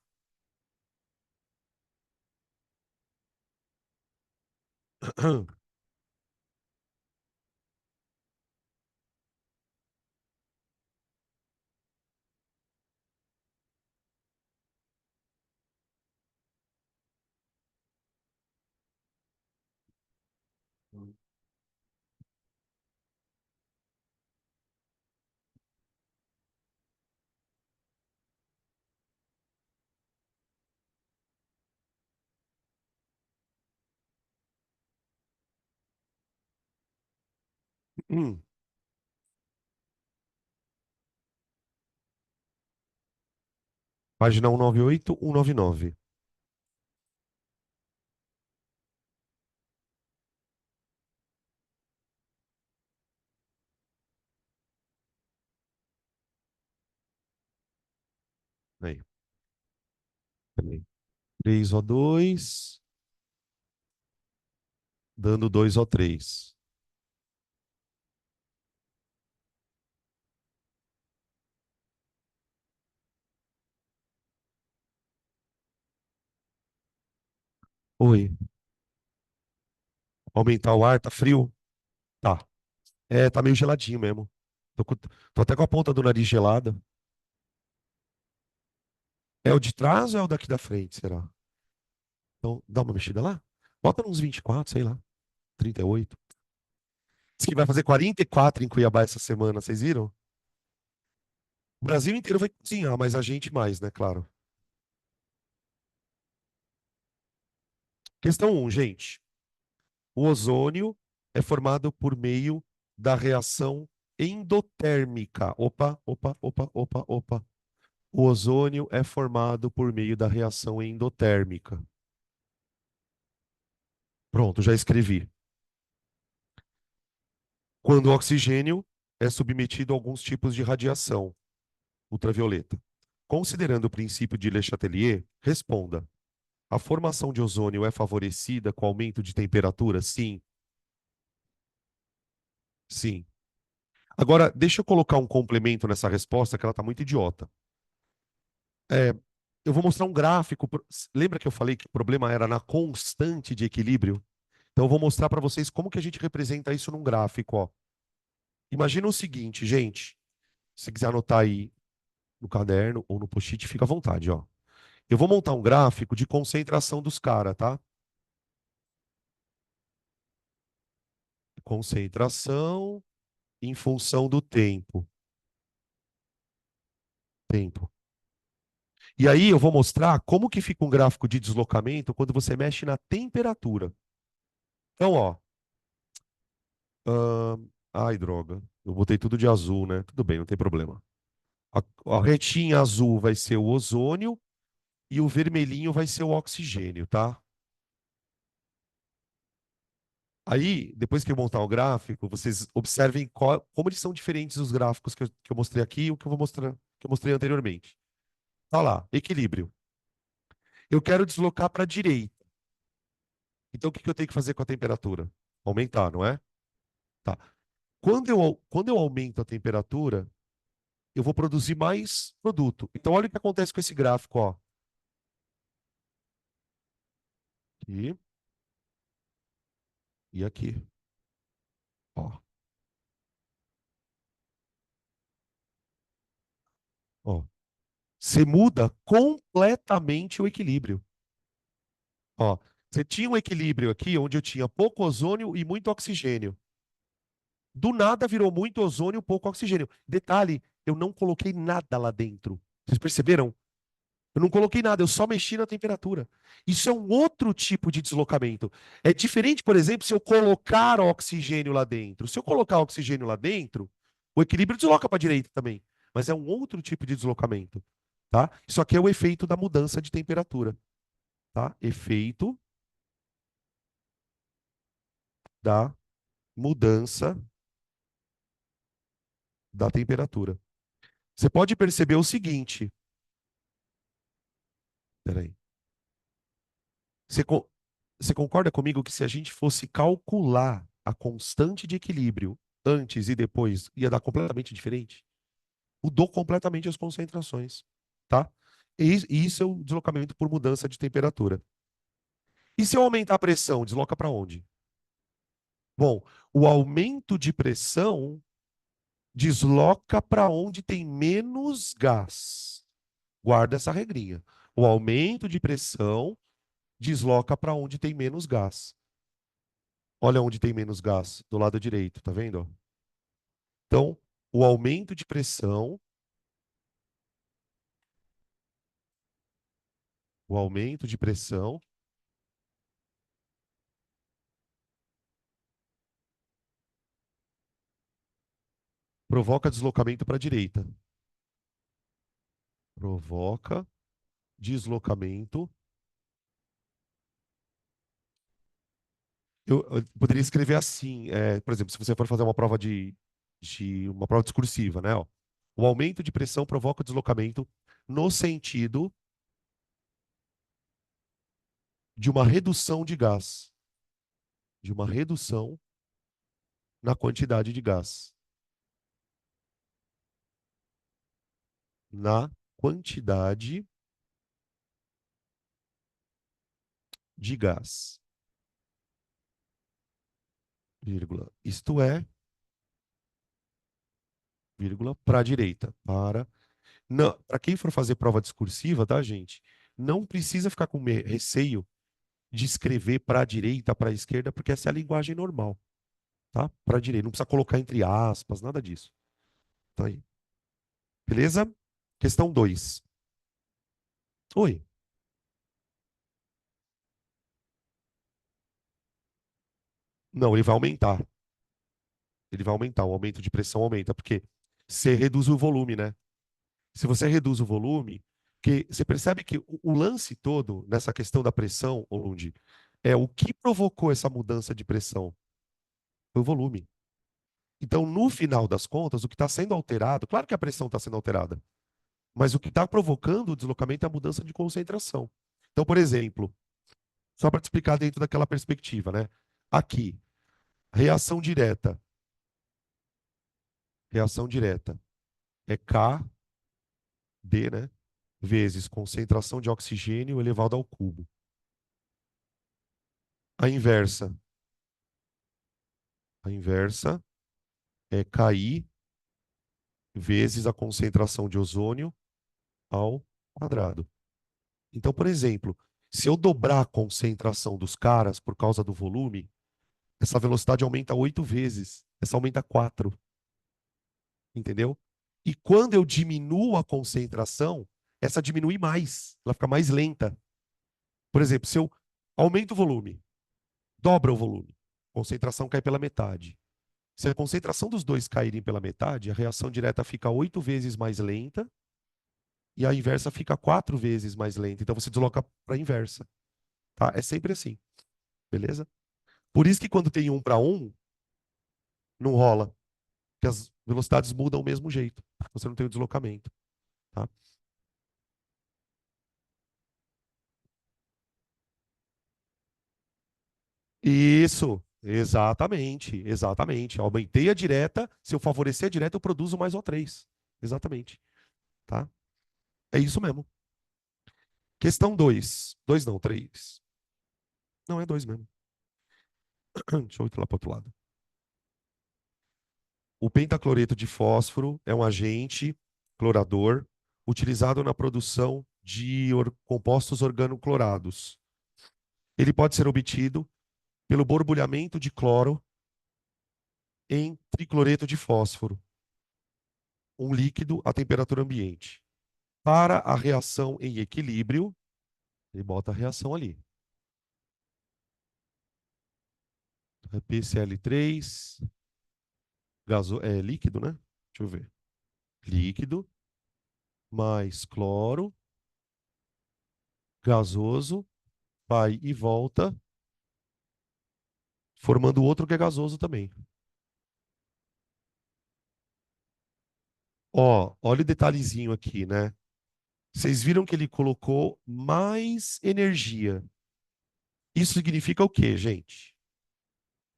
Página 198, 199. Aí, peraí. 3O2, dando 2O3. Oi. Aumentar o ar, tá frio? Tá. É, tá meio geladinho mesmo. Tô até com a ponta do nariz gelada. É o de trás ou é o daqui da frente, será? Então, dá uma mexida lá. Bota uns 24, sei lá. 38. Diz que vai fazer 44 em Cuiabá essa semana, vocês viram? O Brasil inteiro vai cozinhar, mas a gente mais, né? Claro. Questão um, gente. O ozônio é formado por meio da reação endotérmica. Opa, opa, opa, opa, opa. O ozônio é formado por meio da reação endotérmica. Pronto, já escrevi. Quando o oxigênio é submetido a alguns tipos de radiação ultravioleta. Considerando o princípio de Le Chatelier, responda: a formação de ozônio é favorecida com aumento de temperatura? Sim, sim. Agora, deixa eu colocar um complemento nessa resposta, que ela está muito idiota. É, eu vou mostrar um gráfico. Lembra que eu falei que o problema era na constante de equilíbrio? Então, eu vou mostrar para vocês como que a gente representa isso num gráfico. Ó. Imagina o seguinte, gente. Se quiser anotar aí no caderno ou no post-it, fica à vontade. Ó. Eu vou montar um gráfico de concentração dos caras, tá? Concentração em função do tempo. Tempo. E aí eu vou mostrar como que fica um gráfico de deslocamento quando você mexe na temperatura. Então, ó. Ai, droga. Eu botei tudo de azul, né? Tudo bem, não tem problema. A retinha azul vai ser o ozônio e o vermelhinho vai ser o oxigênio, tá? Aí, depois que eu montar o gráfico, vocês observem como eles são diferentes os gráficos que eu mostrei aqui e o que eu vou mostrar, que eu mostrei anteriormente. Tá lá, equilíbrio. Eu quero deslocar para a direita. Então, o que que eu tenho que fazer com a temperatura? Aumentar, não é? Tá. Quando eu aumento a temperatura, eu vou produzir mais produto. Então, olha o que acontece com esse gráfico, ó. Aqui e aqui, ó. Ó. Você muda completamente o equilíbrio. Ó, você tinha um equilíbrio aqui onde eu tinha pouco ozônio e muito oxigênio. Do nada virou muito ozônio e pouco oxigênio. Detalhe, eu não coloquei nada lá dentro. Vocês perceberam? Eu não coloquei nada, eu só mexi na temperatura. Isso é um outro tipo de deslocamento. É diferente, por exemplo, se eu colocar oxigênio lá dentro. Se eu colocar oxigênio lá dentro, o equilíbrio desloca para a direita também. Mas é um outro tipo de deslocamento, tá? Isso aqui é o efeito da mudança de temperatura, tá? Efeito da mudança da temperatura. Você pode perceber o seguinte, peraí. Você, você concorda comigo que se a gente fosse calcular a constante de equilíbrio antes e depois, ia dar completamente diferente? Mudou completamente as concentrações, tá? E isso é o deslocamento por mudança de temperatura. E se eu aumentar a pressão, desloca para onde? Bom, o aumento de pressão desloca para onde tem menos gás. Guarda essa regrinha. O aumento de pressão desloca para onde tem menos gás. Olha onde tem menos gás, do lado direito, tá vendo? Então, o aumento de pressão, o aumento de pressão provoca deslocamento para a direita. Provoca deslocamento. Eu poderia escrever assim, por exemplo, se você for fazer uma prova de uma prova discursiva, né? Ó, o aumento de pressão provoca deslocamento no sentido de uma redução de gás, de uma redução na quantidade de gás, na quantidade de gás, vírgula. Isto é, vírgula, para a direita. Não, para quem for fazer prova discursiva, tá, gente? Não precisa ficar com receio de escrever para a direita, para a esquerda, porque essa é a linguagem normal, tá? Para a direita. Não precisa colocar entre aspas, nada disso. Tá aí. Beleza? Questão 2. Oi. Não, ele vai aumentar. Ele vai aumentar. O aumento de pressão aumenta, porque você reduz o volume, né? Se você reduz o volume, que você percebe que o lance todo nessa questão da pressão, Olundi, é o que provocou essa mudança de pressão? Foi o volume. Então, no final das contas, o que está sendo alterado, claro que a pressão está sendo alterada, mas o que está provocando o deslocamento é a mudança de concentração. Então, por exemplo, só para te explicar dentro daquela perspectiva, né? Aqui, reação direta. Reação direta é Kd, né? Vezes concentração de oxigênio elevado ao cubo. A inversa. A inversa é Ki vezes a concentração de ozônio ao quadrado. Então, por exemplo, se eu dobrar a concentração dos caras por causa do volume, essa velocidade aumenta 8 vezes. Essa aumenta 4, entendeu? E quando eu diminuo a concentração, essa diminui mais. Ela fica mais lenta. Por exemplo, se eu aumento o volume, dobra o volume, a concentração cai pela metade. Se a concentração dos dois caírem pela metade, a reação direta fica 8 vezes mais lenta e a inversa fica 4 vezes mais lenta. Então você desloca para a inversa, tá? É sempre assim, beleza? Por isso que quando tem 1 para 1, não rola, porque as velocidades mudam do mesmo jeito. Você não tem o deslocamento, tá? Isso, exatamente, exatamente. Aumentei a direta, se eu favorecer a direta, eu produzo mais O3. Exatamente, tá? É isso mesmo. Questão 2. 2 não, 3. Não, é 2 mesmo. Deixa eu ir lá para o outro lado. O pentacloreto de fósforo é um agente clorador utilizado na produção de compostos organoclorados. Ele pode ser obtido pelo borbulhamento de cloro em tricloreto de fósforo, um líquido a temperatura ambiente. Para a reação em equilíbrio, ele bota a reação ali. PCl3, é líquido, né? Deixa eu ver. Líquido, mais cloro, gasoso, vai e volta, formando outro que é gasoso também. Ó, olha o detalhezinho aqui, né? Vocês viram que ele colocou mais energia. Isso significa o quê, gente?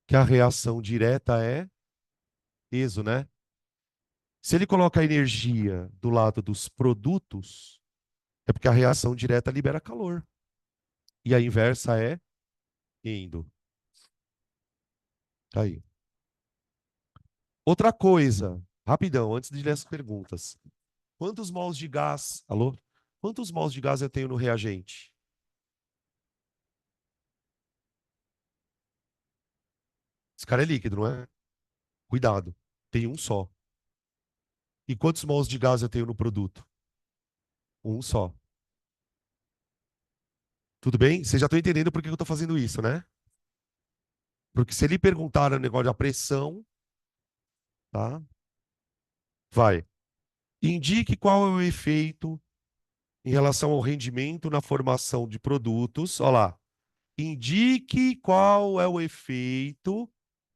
Que a reação direta é peso, né? Se ele coloca a energia do lado dos produtos, é porque a reação direta libera calor. E a inversa é indo. Tá aí. Outra coisa, rapidão, antes de ler as perguntas. Quantos mols de gás? Alô? Quantos mols de gás eu tenho no reagente? Esse cara é líquido, não é? Cuidado, tem um só. E quantos mols de gás eu tenho no produto? Um só. Tudo bem? Vocês já estão entendendo por que eu estou fazendo isso, né? Porque se ele perguntar o negócio da pressão, tá? Vai. Indique qual é o efeito em relação ao rendimento na formação de produtos. Olha lá. Indique qual é o efeito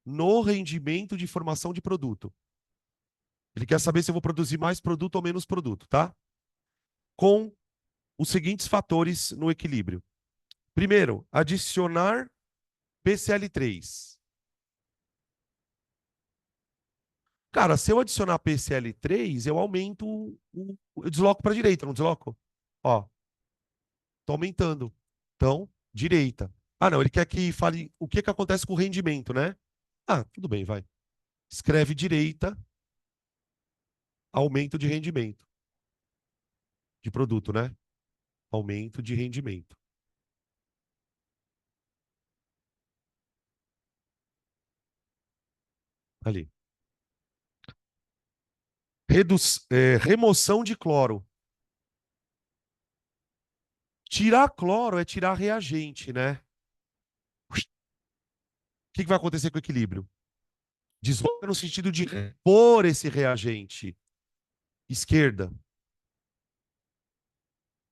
no rendimento de formação de produto. Ele quer saber se eu vou produzir mais produto ou menos produto, tá? Com os seguintes fatores no equilíbrio. Primeiro, adicionar PCl3. Cara, se eu adicionar PCl3, eu aumento eu desloco para a direita, não desloco? Ó, tô aumentando. Então, direita. Ah, não, ele quer que fale o que que acontece com o rendimento, né? Ah, tudo bem, vai. Escreve direita, aumento de rendimento de produto, né? Aumento de rendimento. Ali. Remoção de cloro. Tirar cloro é tirar reagente, né? O que que vai acontecer com o equilíbrio? Desloca no sentido de repor esse reagente. Esquerda,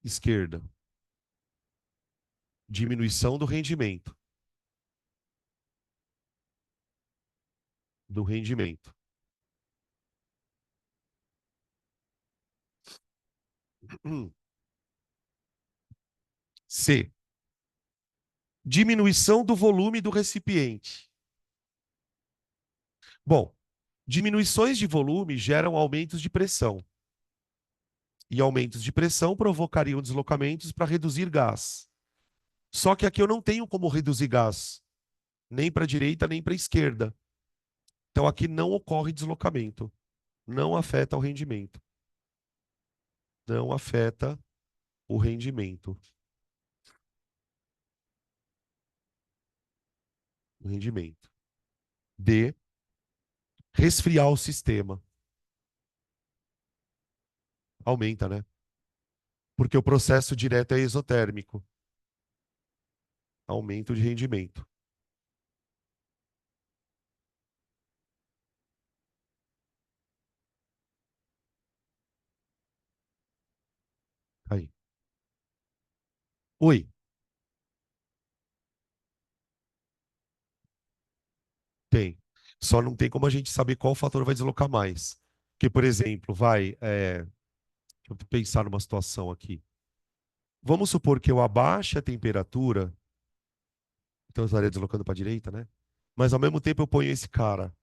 esquerda. Diminuição do rendimento. Do rendimento. C. Diminuição do volume do recipiente. Bom, diminuições de volume geram aumentos de pressão. E aumentos de pressão provocariam deslocamentos para reduzir gás. Só que aqui eu não tenho como reduzir gás, nem para a direita, nem para a esquerda. Então aqui não ocorre deslocamento. Não afeta o rendimento. Não afeta o rendimento. O rendimento. D. Resfriar o sistema. Aumenta, né? Porque o processo direto é exotérmico. Aumento de rendimento. Aí. Oi, tem. Só não tem como a gente saber qual fator vai deslocar mais. Porque, por exemplo, deixa eu pensar numa situação aqui. Vamos supor que eu abaixe a temperatura, então eu estaria deslocando para a direita, né? Mas ao mesmo tempo eu ponho esse cara.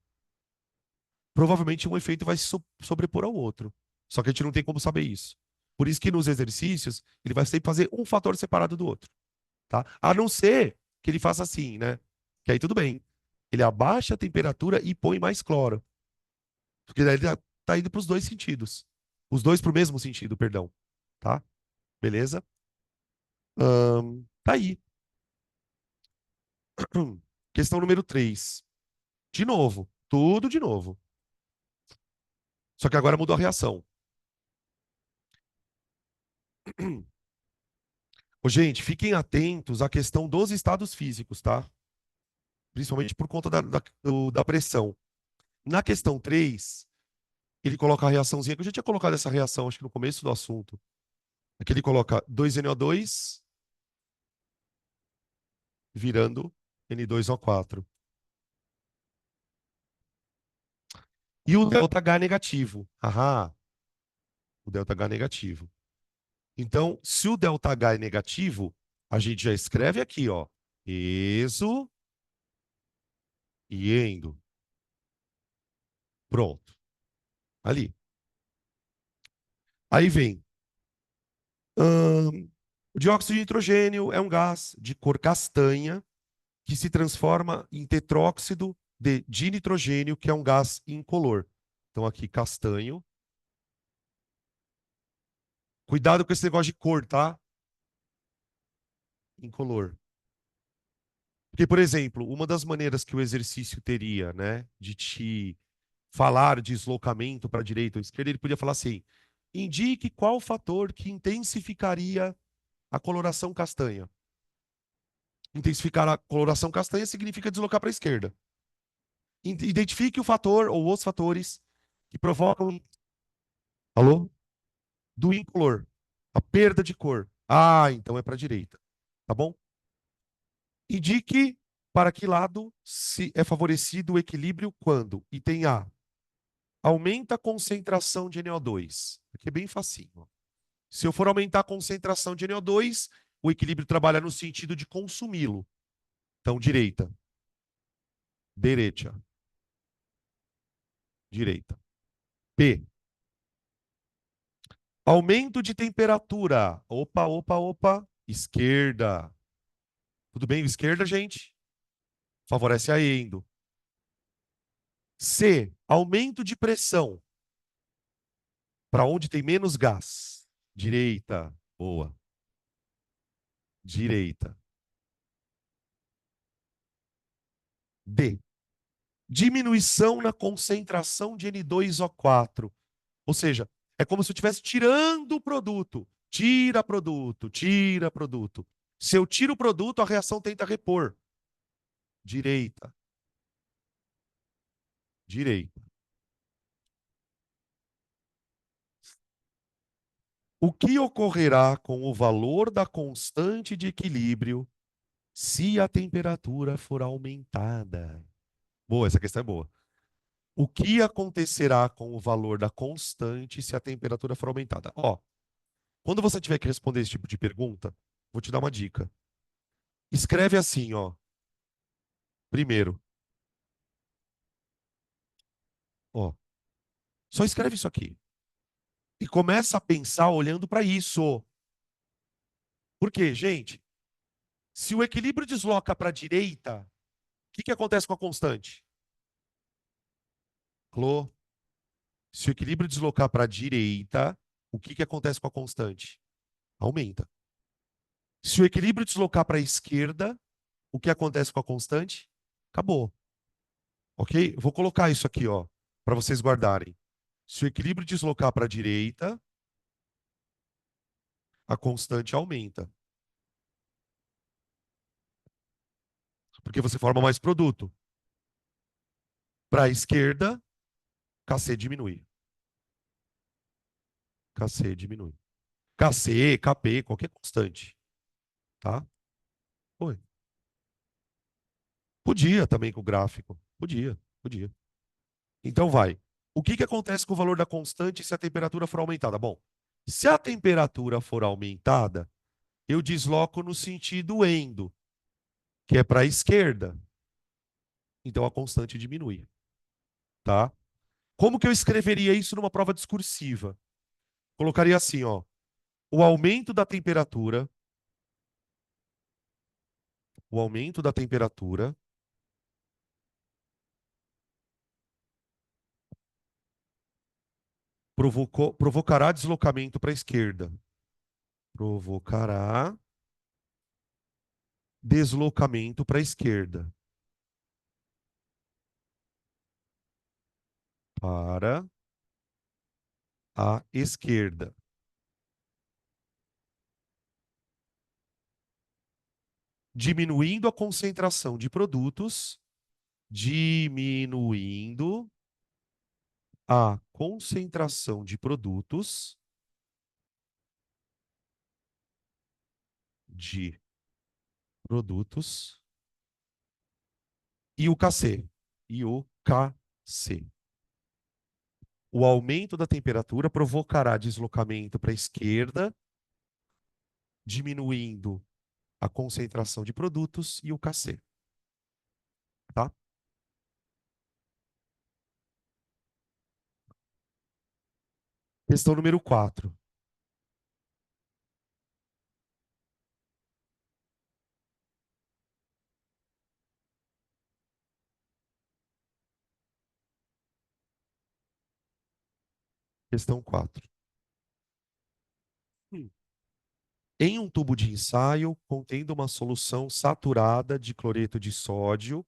Provavelmente um efeito vai se sobrepor ao outro. Só que a gente não tem como saber isso. Por isso que nos exercícios ele vai sempre fazer um fator separado do outro, tá? A não ser que ele faça assim, né? Que aí tudo bem. Ele abaixa a temperatura e põe mais cloro. Porque daí ele tá indo para os dois sentidos. Os dois para o mesmo sentido, perdão. Tá? Beleza? Tá aí. Questão número 3. De novo. Tudo de novo. Só que agora mudou a reação. Ô, gente, fiquem atentos à questão dos estados físicos, tá? Principalmente por conta da pressão. Na questão 3, ele coloca a reaçãozinha, que eu já tinha colocado essa reação, acho que no começo do assunto. Aqui ele coloca 2NO2 virando N2O4. E o ΔH negativo. Aham, o ΔH negativo. Então, se o ΔH é negativo, a gente já escreve aqui, ó. Exo e endo. Pronto. Ali. Aí vem. O dióxido de nitrogênio é um gás de cor castanha que se transforma em tetróxido de dinitrogênio, que é um gás incolor. Então, aqui, castanho. Cuidado com esse negócio de cor, tá? Incolor. Porque, por exemplo, uma das maneiras que o exercício teria, né, de te falar de deslocamento para a direita ou esquerda, ele podia falar assim: indique qual fator que intensificaria a coloração castanha. Intensificar a coloração castanha significa deslocar para a esquerda. Identifique o fator ou os fatores que provocam. Alô? Do incolor. A perda de cor. Ah, então é para a direita. Tá bom? Indique para que lado se é favorecido o equilíbrio quando. Item A. Aumenta a concentração de NO2. Aqui é bem facinho. Se eu for aumentar a concentração de NO2, o equilíbrio trabalha no sentido de consumi-lo. Então, direita. Direita. Direita. P. Aumento de temperatura. Opa, opa, opa. Esquerda. Tudo bem? Esquerda, gente? Favorece a endo. C. Aumento de pressão. Para onde tem menos gás. Direita. Boa. Direita. D. Diminuição na concentração de N2O4. Ou seja, é como se eu estivesse tirando o produto. Tira produto, tira produto. Se eu tiro o produto, a reação tenta repor. Direita, direita. O que ocorrerá com o valor da constante de equilíbrio se a temperatura for aumentada? Boa, essa questão é boa. O que acontecerá com o valor da constante se a temperatura for aumentada? Ó, quando você tiver que responder esse tipo de pergunta, vou te dar uma dica. Escreve assim, ó. Primeiro, ó, só escreve isso aqui. E começa a pensar olhando para isso. Por quê, gente? Se o equilíbrio desloca para a direita, o que acontece com a constante? Clô. Se o equilíbrio deslocar para a direita, o que acontece com a constante? Aumenta. Se o equilíbrio deslocar para a esquerda, o que acontece com a constante? Acabou. Ok? Vou colocar isso aqui, ó, para vocês guardarem. Se o equilíbrio deslocar para a direita, a constante aumenta. Porque você forma mais produto. Para a esquerda, Kc diminui. Kc diminui. Kc, Kp, qualquer constante. Tá? Oi. Podia também com o gráfico. Podia, podia. Então vai. O que acontece com o valor da constante se a temperatura for aumentada? Bom, se a temperatura for aumentada, eu desloco no sentido endo, que é para a esquerda. Então a constante diminui, tá? Como que eu escreveria isso numa prova discursiva? Colocaria assim, ó: o aumento da temperatura, o aumento da temperatura provocará deslocamento para a esquerda. Provocará deslocamento para a esquerda. Para a esquerda. Diminuindo a concentração de produtos. Diminuindo a concentração de produtos. De produtos. E o KC. E o KC. O aumento da temperatura provocará deslocamento para a esquerda, diminuindo a concentração de produtos e o KC. Tá? Questão número 4. Questão 4. Em um tubo de ensaio contendo uma solução saturada de cloreto de sódio,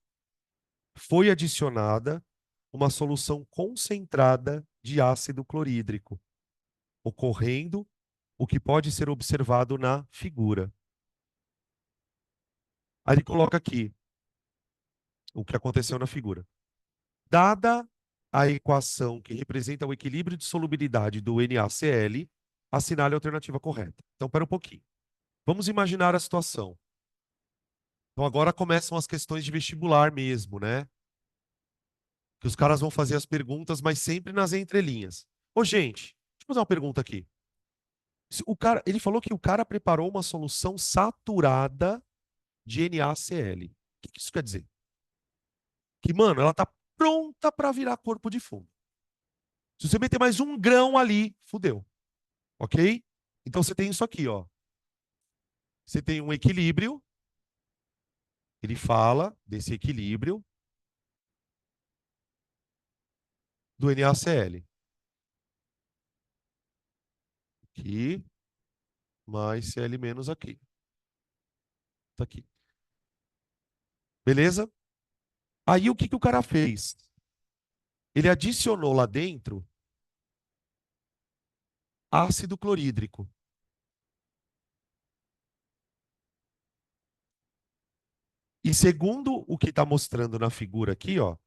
foi adicionada uma solução concentrada de ácido clorídrico, ocorrendo o que pode ser observado na figura. Aí ele coloca aqui o que aconteceu na figura. Dada a equação que representa o equilíbrio de solubilidade do NaCl, assinale a alternativa correta. Então, pera um pouquinho. Vamos imaginar a situação. Então, agora começam as questões de vestibular mesmo, né? Que os caras vão fazer as perguntas, mas sempre nas entrelinhas. Ô, gente, deixa eu fazer uma pergunta aqui. Ele falou que o cara preparou uma solução saturada de NaCl. O que isso quer dizer? Que, mano, ela tá pronta para virar corpo de fundo. Se você meter mais um grão ali, fudeu. Ok? Então você tem isso aqui, ó. Você tem um equilíbrio. Ele fala desse equilíbrio do NaCl. Aqui, mais Cl menos aqui. Tá aqui. Beleza? Aí o que o cara fez? Ele adicionou lá dentro ácido clorídrico. E segundo o que está mostrando na figura aqui, ó,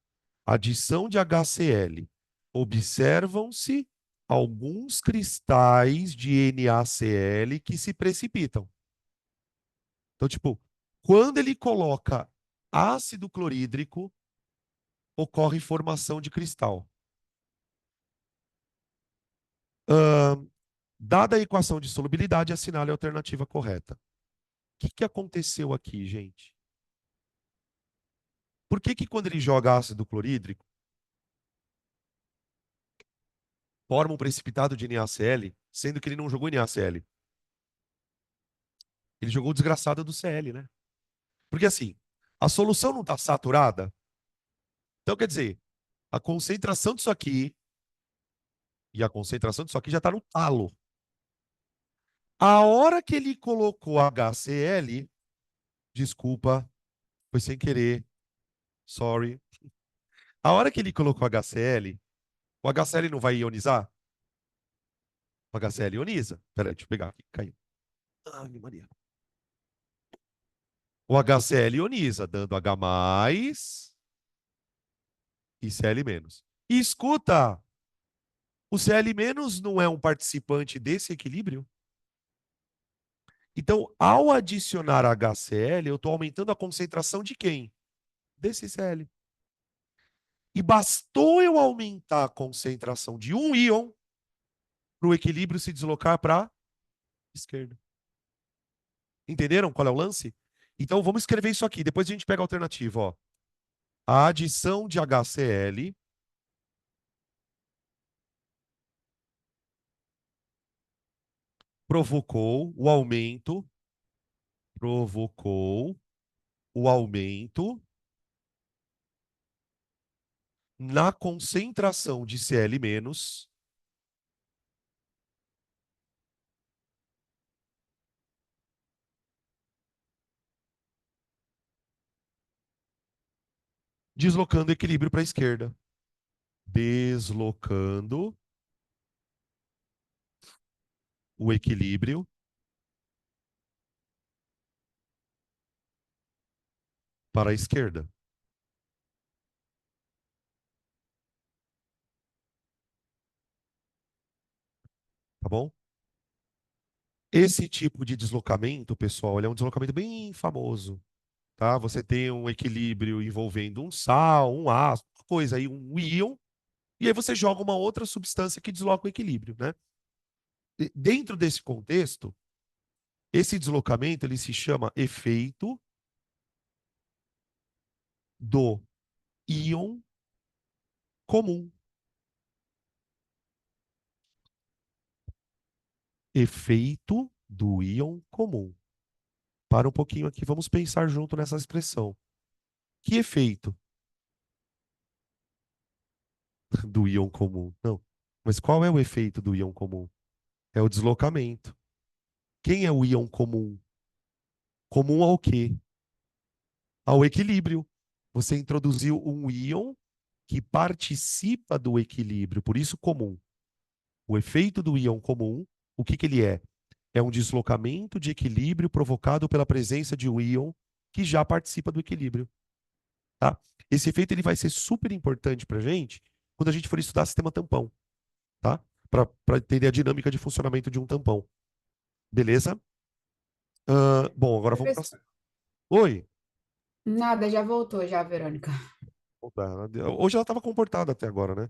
adição de HCl, observam-se alguns cristais de NaCl que se precipitam. Então, tipo, quando ele coloca ácido clorídrico, ocorre formação de cristal. Dada a equação de solubilidade, assinale a alternativa correta. O que aconteceu aqui, gente? Por que quando ele joga ácido clorídrico, forma um precipitado de NaCl, sendo que ele não jogou NaCl? Ele jogou o desgraçado do Cl, né? Porque assim, a solução não está saturada. Então, quer dizer, a concentração disso aqui e a concentração disso aqui já está no talo. A hora que ele colocou HCl, desculpa, foi sem querer, sorry. A hora que ele colocou HCl, o HCl não vai ionizar? O HCl ioniza. Peraí, deixa eu pegar aqui, caiu. Ai, Maria. O HCl ioniza, dando H+, e Cl-. E escuta, o Cl- não é um participante desse equilíbrio? Então, ao adicionar HCl, eu estou aumentando a concentração de quem? Desse Cl. E bastou eu aumentar a concentração de um íon para o equilíbrio se deslocar para a esquerda. Entenderam qual é o lance? Então, vamos escrever isso aqui. Depois a gente pega a alternativa. Ó. A adição de HCl provocou o aumento na concentração de Cl- deslocando o equilíbrio para a esquerda. Deslocando o equilíbrio para a esquerda, tá bom? Esse tipo de deslocamento, pessoal, ele é um deslocamento bem famoso, tá? Você tem um equilíbrio envolvendo um sal, um ácido, uma coisa aí, um íon, e aí você joga uma outra substância que desloca o equilíbrio, né? Dentro desse contexto, esse deslocamento ele se chama efeito do íon comum. Efeito do íon comum. Para um pouquinho aqui, vamos pensar junto nessa expressão. Que efeito do íon comum? Não. Mas qual é o efeito do íon comum? É o deslocamento. Quem é o íon comum? Comum ao quê? Ao equilíbrio. Você introduziu um íon que participa do equilíbrio, por isso comum. O efeito do íon comum, o que que ele é? É um deslocamento de equilíbrio provocado pela presença de um íon que já participa do equilíbrio, tá? Esse efeito ele vai ser super importante para a gente quando a gente for estudar sistema tampão, tá? Para entender a dinâmica de funcionamento de um tampão. Beleza? Bom, agora vamos para. Professor, Oi. nada, já voltou já, Verônica. Opa, hoje ela estava comportada até agora, né?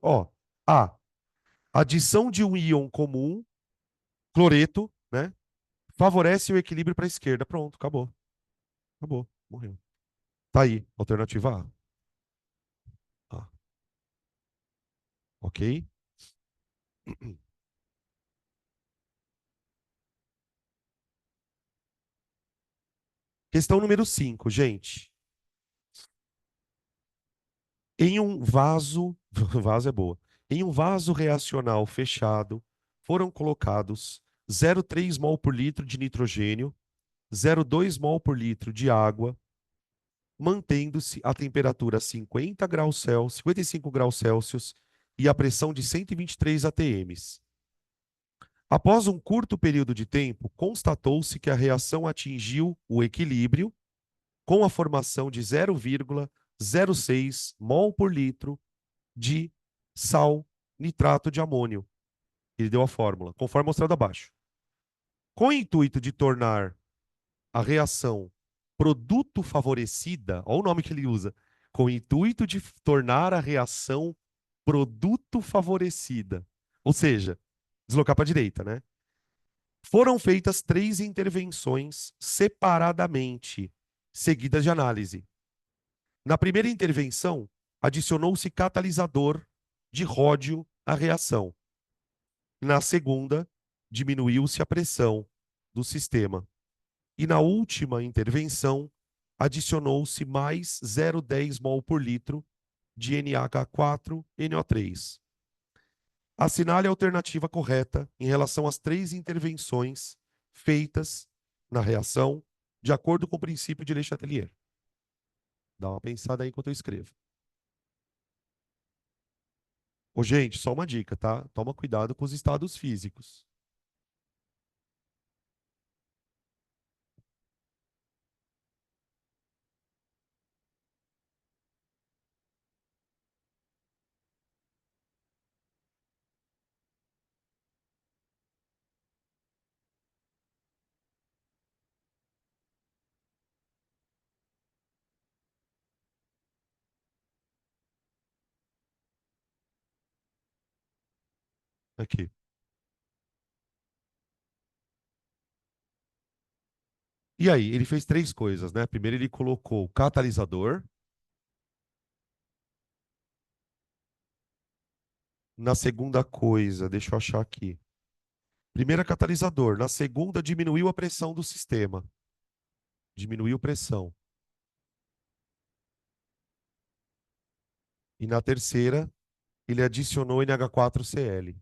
Ó, A. Adição de um íon comum, cloreto, né? Favorece o equilíbrio para a esquerda. Pronto, acabou. Acabou. Morreu. Tá aí. Alternativa A. Ah, ok? Questão número 5, gente. Em um vaso, vaso é boa. Em um vaso reacional fechado, foram colocados 0,3 mol por litro de nitrogênio, 0,2 mol por litro de água, mantendo-se a temperatura 50 graus Celsius, 55 graus Celsius e a pressão de 123 atm. Após um curto período de tempo, constatou-se que a reação atingiu o equilíbrio com a formação de 0,06 mol por litro de sal nitrato de amônio. Ele deu a fórmula, conforme mostrado abaixo. Com o intuito de tornar a reação produto favorecida, olha o nome que ele usa, com o intuito de tornar a reação produto favorecida, ou seja, deslocar para a direita, né? Foram feitas 3 intervenções separadamente, seguidas de análise. Na primeira intervenção, adicionou-se catalisador de ródio à reação. Na segunda, diminuiu-se a pressão do sistema. E na última intervenção, adicionou-se mais 0,10 mol por litro de NH4NO3. Assinale a alternativa correta em relação às 3 intervenções feitas na reação, de acordo com o princípio de Le Chatelier. Dá uma pensada aí enquanto eu escrevo. Ô, gente, só uma dica, tá? Toma cuidado com os estados físicos. Aqui. E aí, ele fez 3 coisas, né? Primeiro, ele colocou o catalisador. Na segunda coisa, deixa eu achar aqui. Primeira, catalisador. Na segunda, diminuiu a pressão do sistema. Diminuiu a pressão. E na terceira, ele adicionou NH4Cl.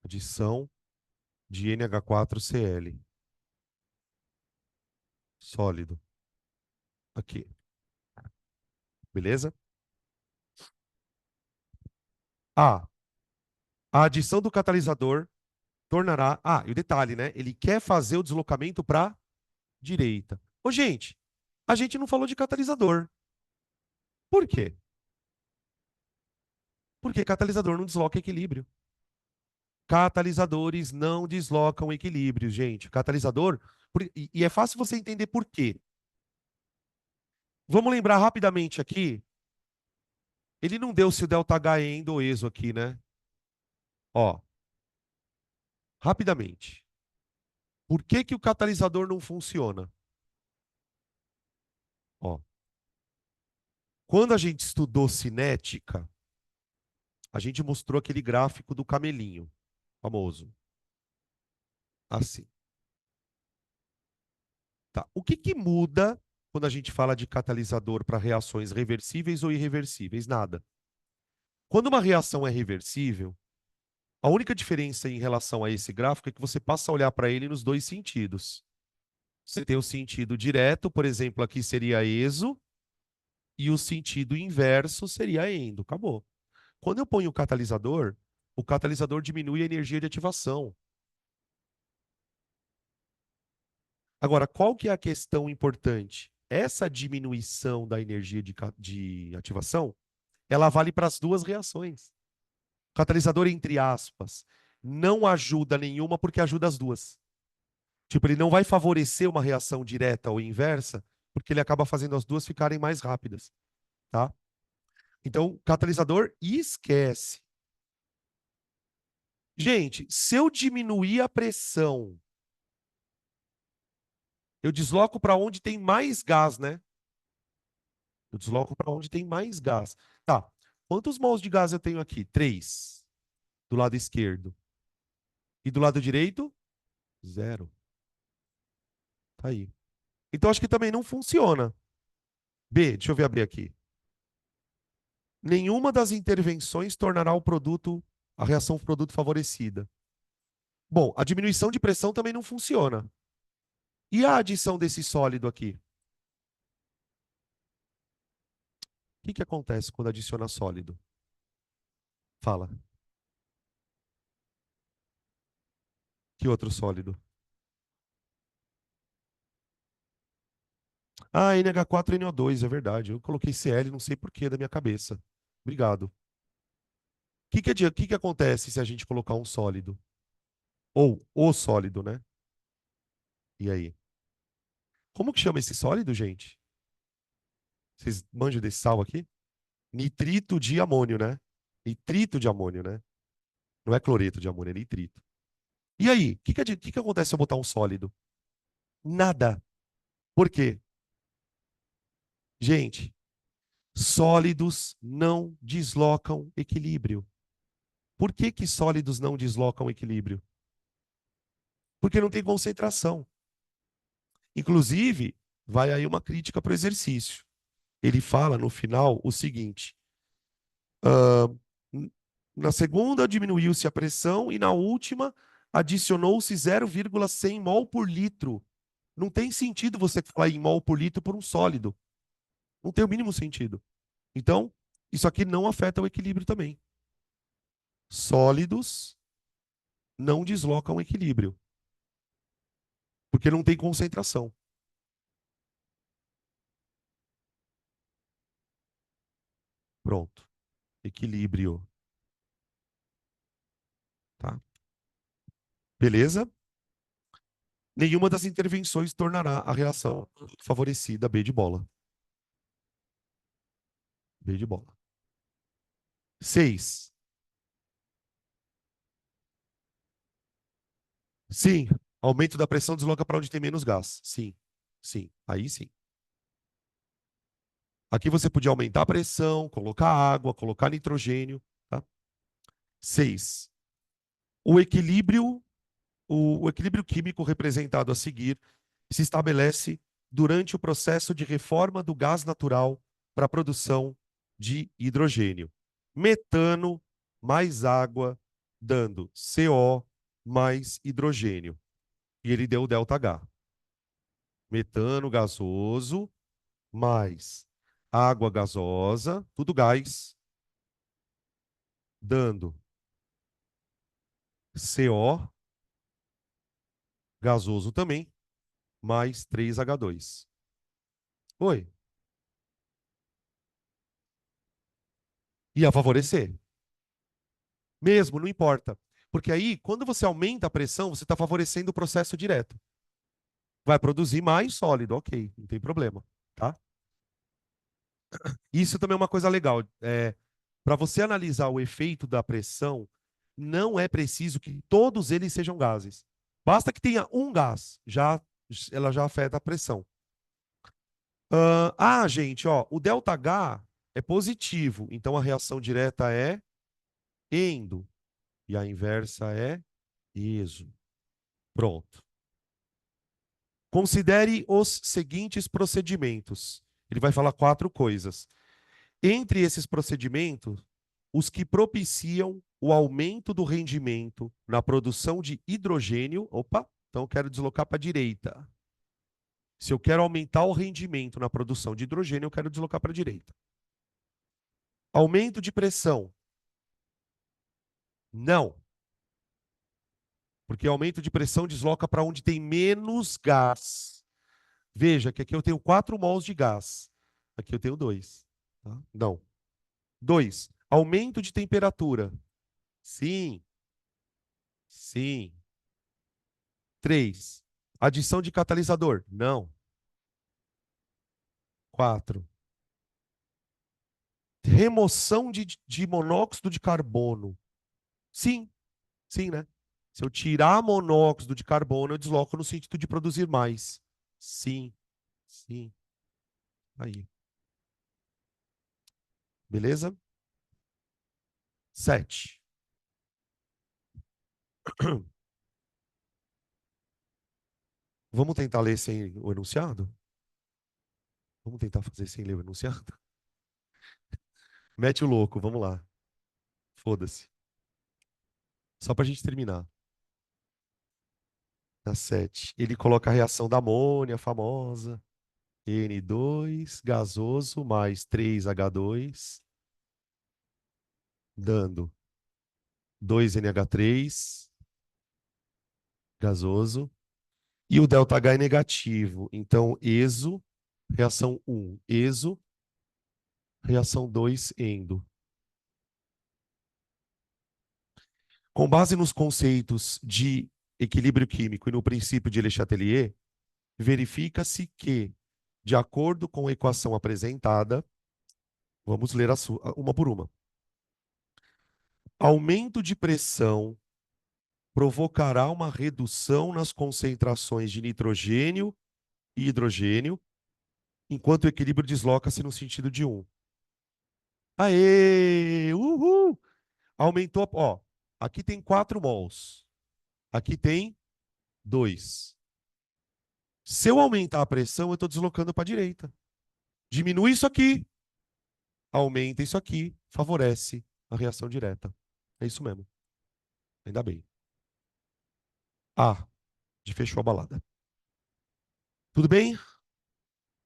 Adição de NH4Cl. Sólido. Aqui. Beleza? A. A adição do catalisador tornará. Ah, e o detalhe, né? Ele quer fazer o deslocamento para direita. Ô, gente, a gente não falou de catalisador. Por quê? Porque catalisador não desloca equilíbrio. Catalisadores não deslocam equilíbrio, gente. Catalisador. E é fácil você entender por quê. Vamos lembrar rapidamente aqui. Ele não deu se o ΔH é endo ou exo aqui, né? Ó, rapidamente. Por que que o catalisador não funciona? Ó, quando a gente estudou cinética, a gente mostrou aquele gráfico do camelinho, famoso. Assim. Tá. O que que muda quando a gente fala de catalisador para reações reversíveis ou irreversíveis? Nada. Quando uma reação é reversível, a única diferença em relação a esse gráfico é que você passa a olhar para ele nos dois sentidos. Você tem o sentido direto, por exemplo, aqui seria exo, e o sentido inverso seria endo. Acabou. Quando eu ponho o catalisador diminui a energia de ativação. Agora, qual que é a questão importante? Essa diminuição da energia de ativação, ela vale para as duas reações. O catalisador, entre aspas, não ajuda nenhuma porque ajuda as duas. Tipo, ele não vai favorecer uma reação direta ou inversa, porque ele acaba fazendo as duas ficarem mais rápidas, tá? Então, catalisador, esquece. Gente, se eu diminuir a pressão, eu desloco para onde tem mais gás, né? Eu desloco para onde tem mais gás. Tá. Quantos mols de gás eu tenho aqui? 3. Do lado esquerdo. E do lado direito? 0. Tá aí. Então acho que também não funciona. B, deixa eu ver abrir aqui. Nenhuma das intervenções tornará o produto, a reação produto favorecida. Bom, a diminuição de pressão também não funciona. E a adição desse sólido aqui? O que que acontece quando adiciona sólido? Fala. Que outro sólido? Ah, NH4NO2, é verdade. Eu coloquei Cl, não sei por que da minha cabeça. Obrigado. O que que acontece se a gente colocar um sólido? Ou o sólido, né? E aí? Como que chama esse sólido, gente? Vocês manjam desse sal aqui? Nitrito de amônio, né? Nitrito de amônio, né? Não é cloreto de amônio, é nitrito. E aí? O que que acontece se eu botar um sólido? Nada. Por quê? Gente, sólidos não deslocam equilíbrio. Por que que sólidos não deslocam equilíbrio? Porque não tem concentração. Inclusive, vai aí uma crítica para o exercício. Ele fala no final o seguinte: ah, na segunda diminuiu-se a pressão e na última adicionou-se 0,100 mol por litro. Não tem sentido você falar em mol por litro por um sólido. Não tem o mínimo sentido. Então, isso aqui não afeta o equilíbrio também. Sólidos não deslocam o equilíbrio, porque não tem concentração. Pronto. Equilíbrio. Tá? Beleza? Nenhuma das intervenções tornará a reação favorecida B de bola. B de bola. 6. Sim, aumento da pressão desloca para onde tem menos gás. Sim, sim, aí sim. Aqui você podia aumentar a pressão, colocar água, colocar nitrogênio. Tá? 6. O equilíbrio, o equilíbrio químico representado a seguir se estabelece durante o processo de reforma do gás natural para a produção de hidrogênio. Metano mais água, dando CO mais hidrogênio. E ele deu o ΔH. Metano gasoso mais água gasosa, tudo gás, dando CO, gasoso também, mais 3H2. Oi. Ia favorecer. Mesmo, não importa. Porque aí, quando você aumenta a pressão, você está favorecendo o processo direto. Vai produzir mais sólido, ok, não tem problema, tá? Isso também é uma coisa legal. Para você analisar o efeito da pressão, não é preciso que todos eles sejam gases. Basta que tenha um gás, ela já afeta a pressão. Gente, ó, o ΔH é positivo, então a reação direta é endo e a inversa é iso. Pronto. Considere os seguintes procedimentos. Ele vai falar 4 coisas. Entre esses procedimentos, os que propiciam o aumento do rendimento na produção de hidrogênio. Opa, então eu quero deslocar para a direita. Se eu quero aumentar o rendimento na produção de hidrogênio, eu quero deslocar para a direita. Aumento de pressão. Não. Porque aumento de pressão desloca para onde tem menos gás. Veja que aqui eu tenho 4 mols de gás. Aqui eu tenho 2. Tá? Não. 2. Aumento de temperatura. Sim. Sim. 3. Adição de catalisador. Não. 4. Remoção de monóxido de carbono. Sim. Sim, né? Se eu tirar monóxido de carbono, eu desloco no sentido de produzir mais. Sim. Sim. Aí. Beleza? 7. Vamos tentar ler sem o enunciado? Vamos tentar fazer sem ler o enunciado? Mete o louco, vamos lá. Foda-se. Só pra gente terminar. Na 7. Ele coloca a reação da amônia, famosa. N2, gasoso, mais 3H2, dando 2NH3, gasoso. E o ΔH é negativo. Então, exo, reação 1, exo, reação 2, endo. Com base nos conceitos de equilíbrio químico e no princípio de Le Chatelier, verifica-se que, de acordo com a equação apresentada, vamos ler uma por uma. Aumento de pressão provocará uma redução nas concentrações de nitrogênio e hidrogênio, enquanto o equilíbrio desloca-se no sentido de 1. Aê! Uhul! Aumentou, ó, aqui tem 4 mols. Aqui tem 2. Se eu aumentar a pressão, eu estou deslocando para a direita. Diminui isso aqui, aumenta isso aqui, favorece a reação direta. É isso mesmo. Ainda bem. De fechou a balada. Tudo bem?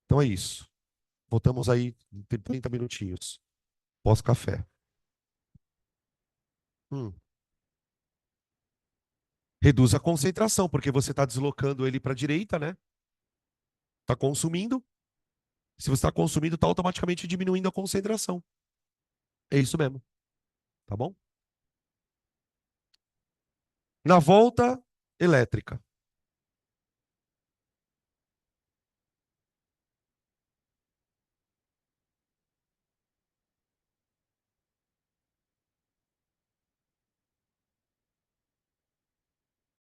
Então é isso. Voltamos aí em 30 minutinhos. Pós-café. Hum. Reduz a concentração, porque você está deslocando ele para a direita, né? Está consumindo. Se você está consumindo, está automaticamente diminuindo a concentração. É isso mesmo. Tá bom? Na volta elétrica.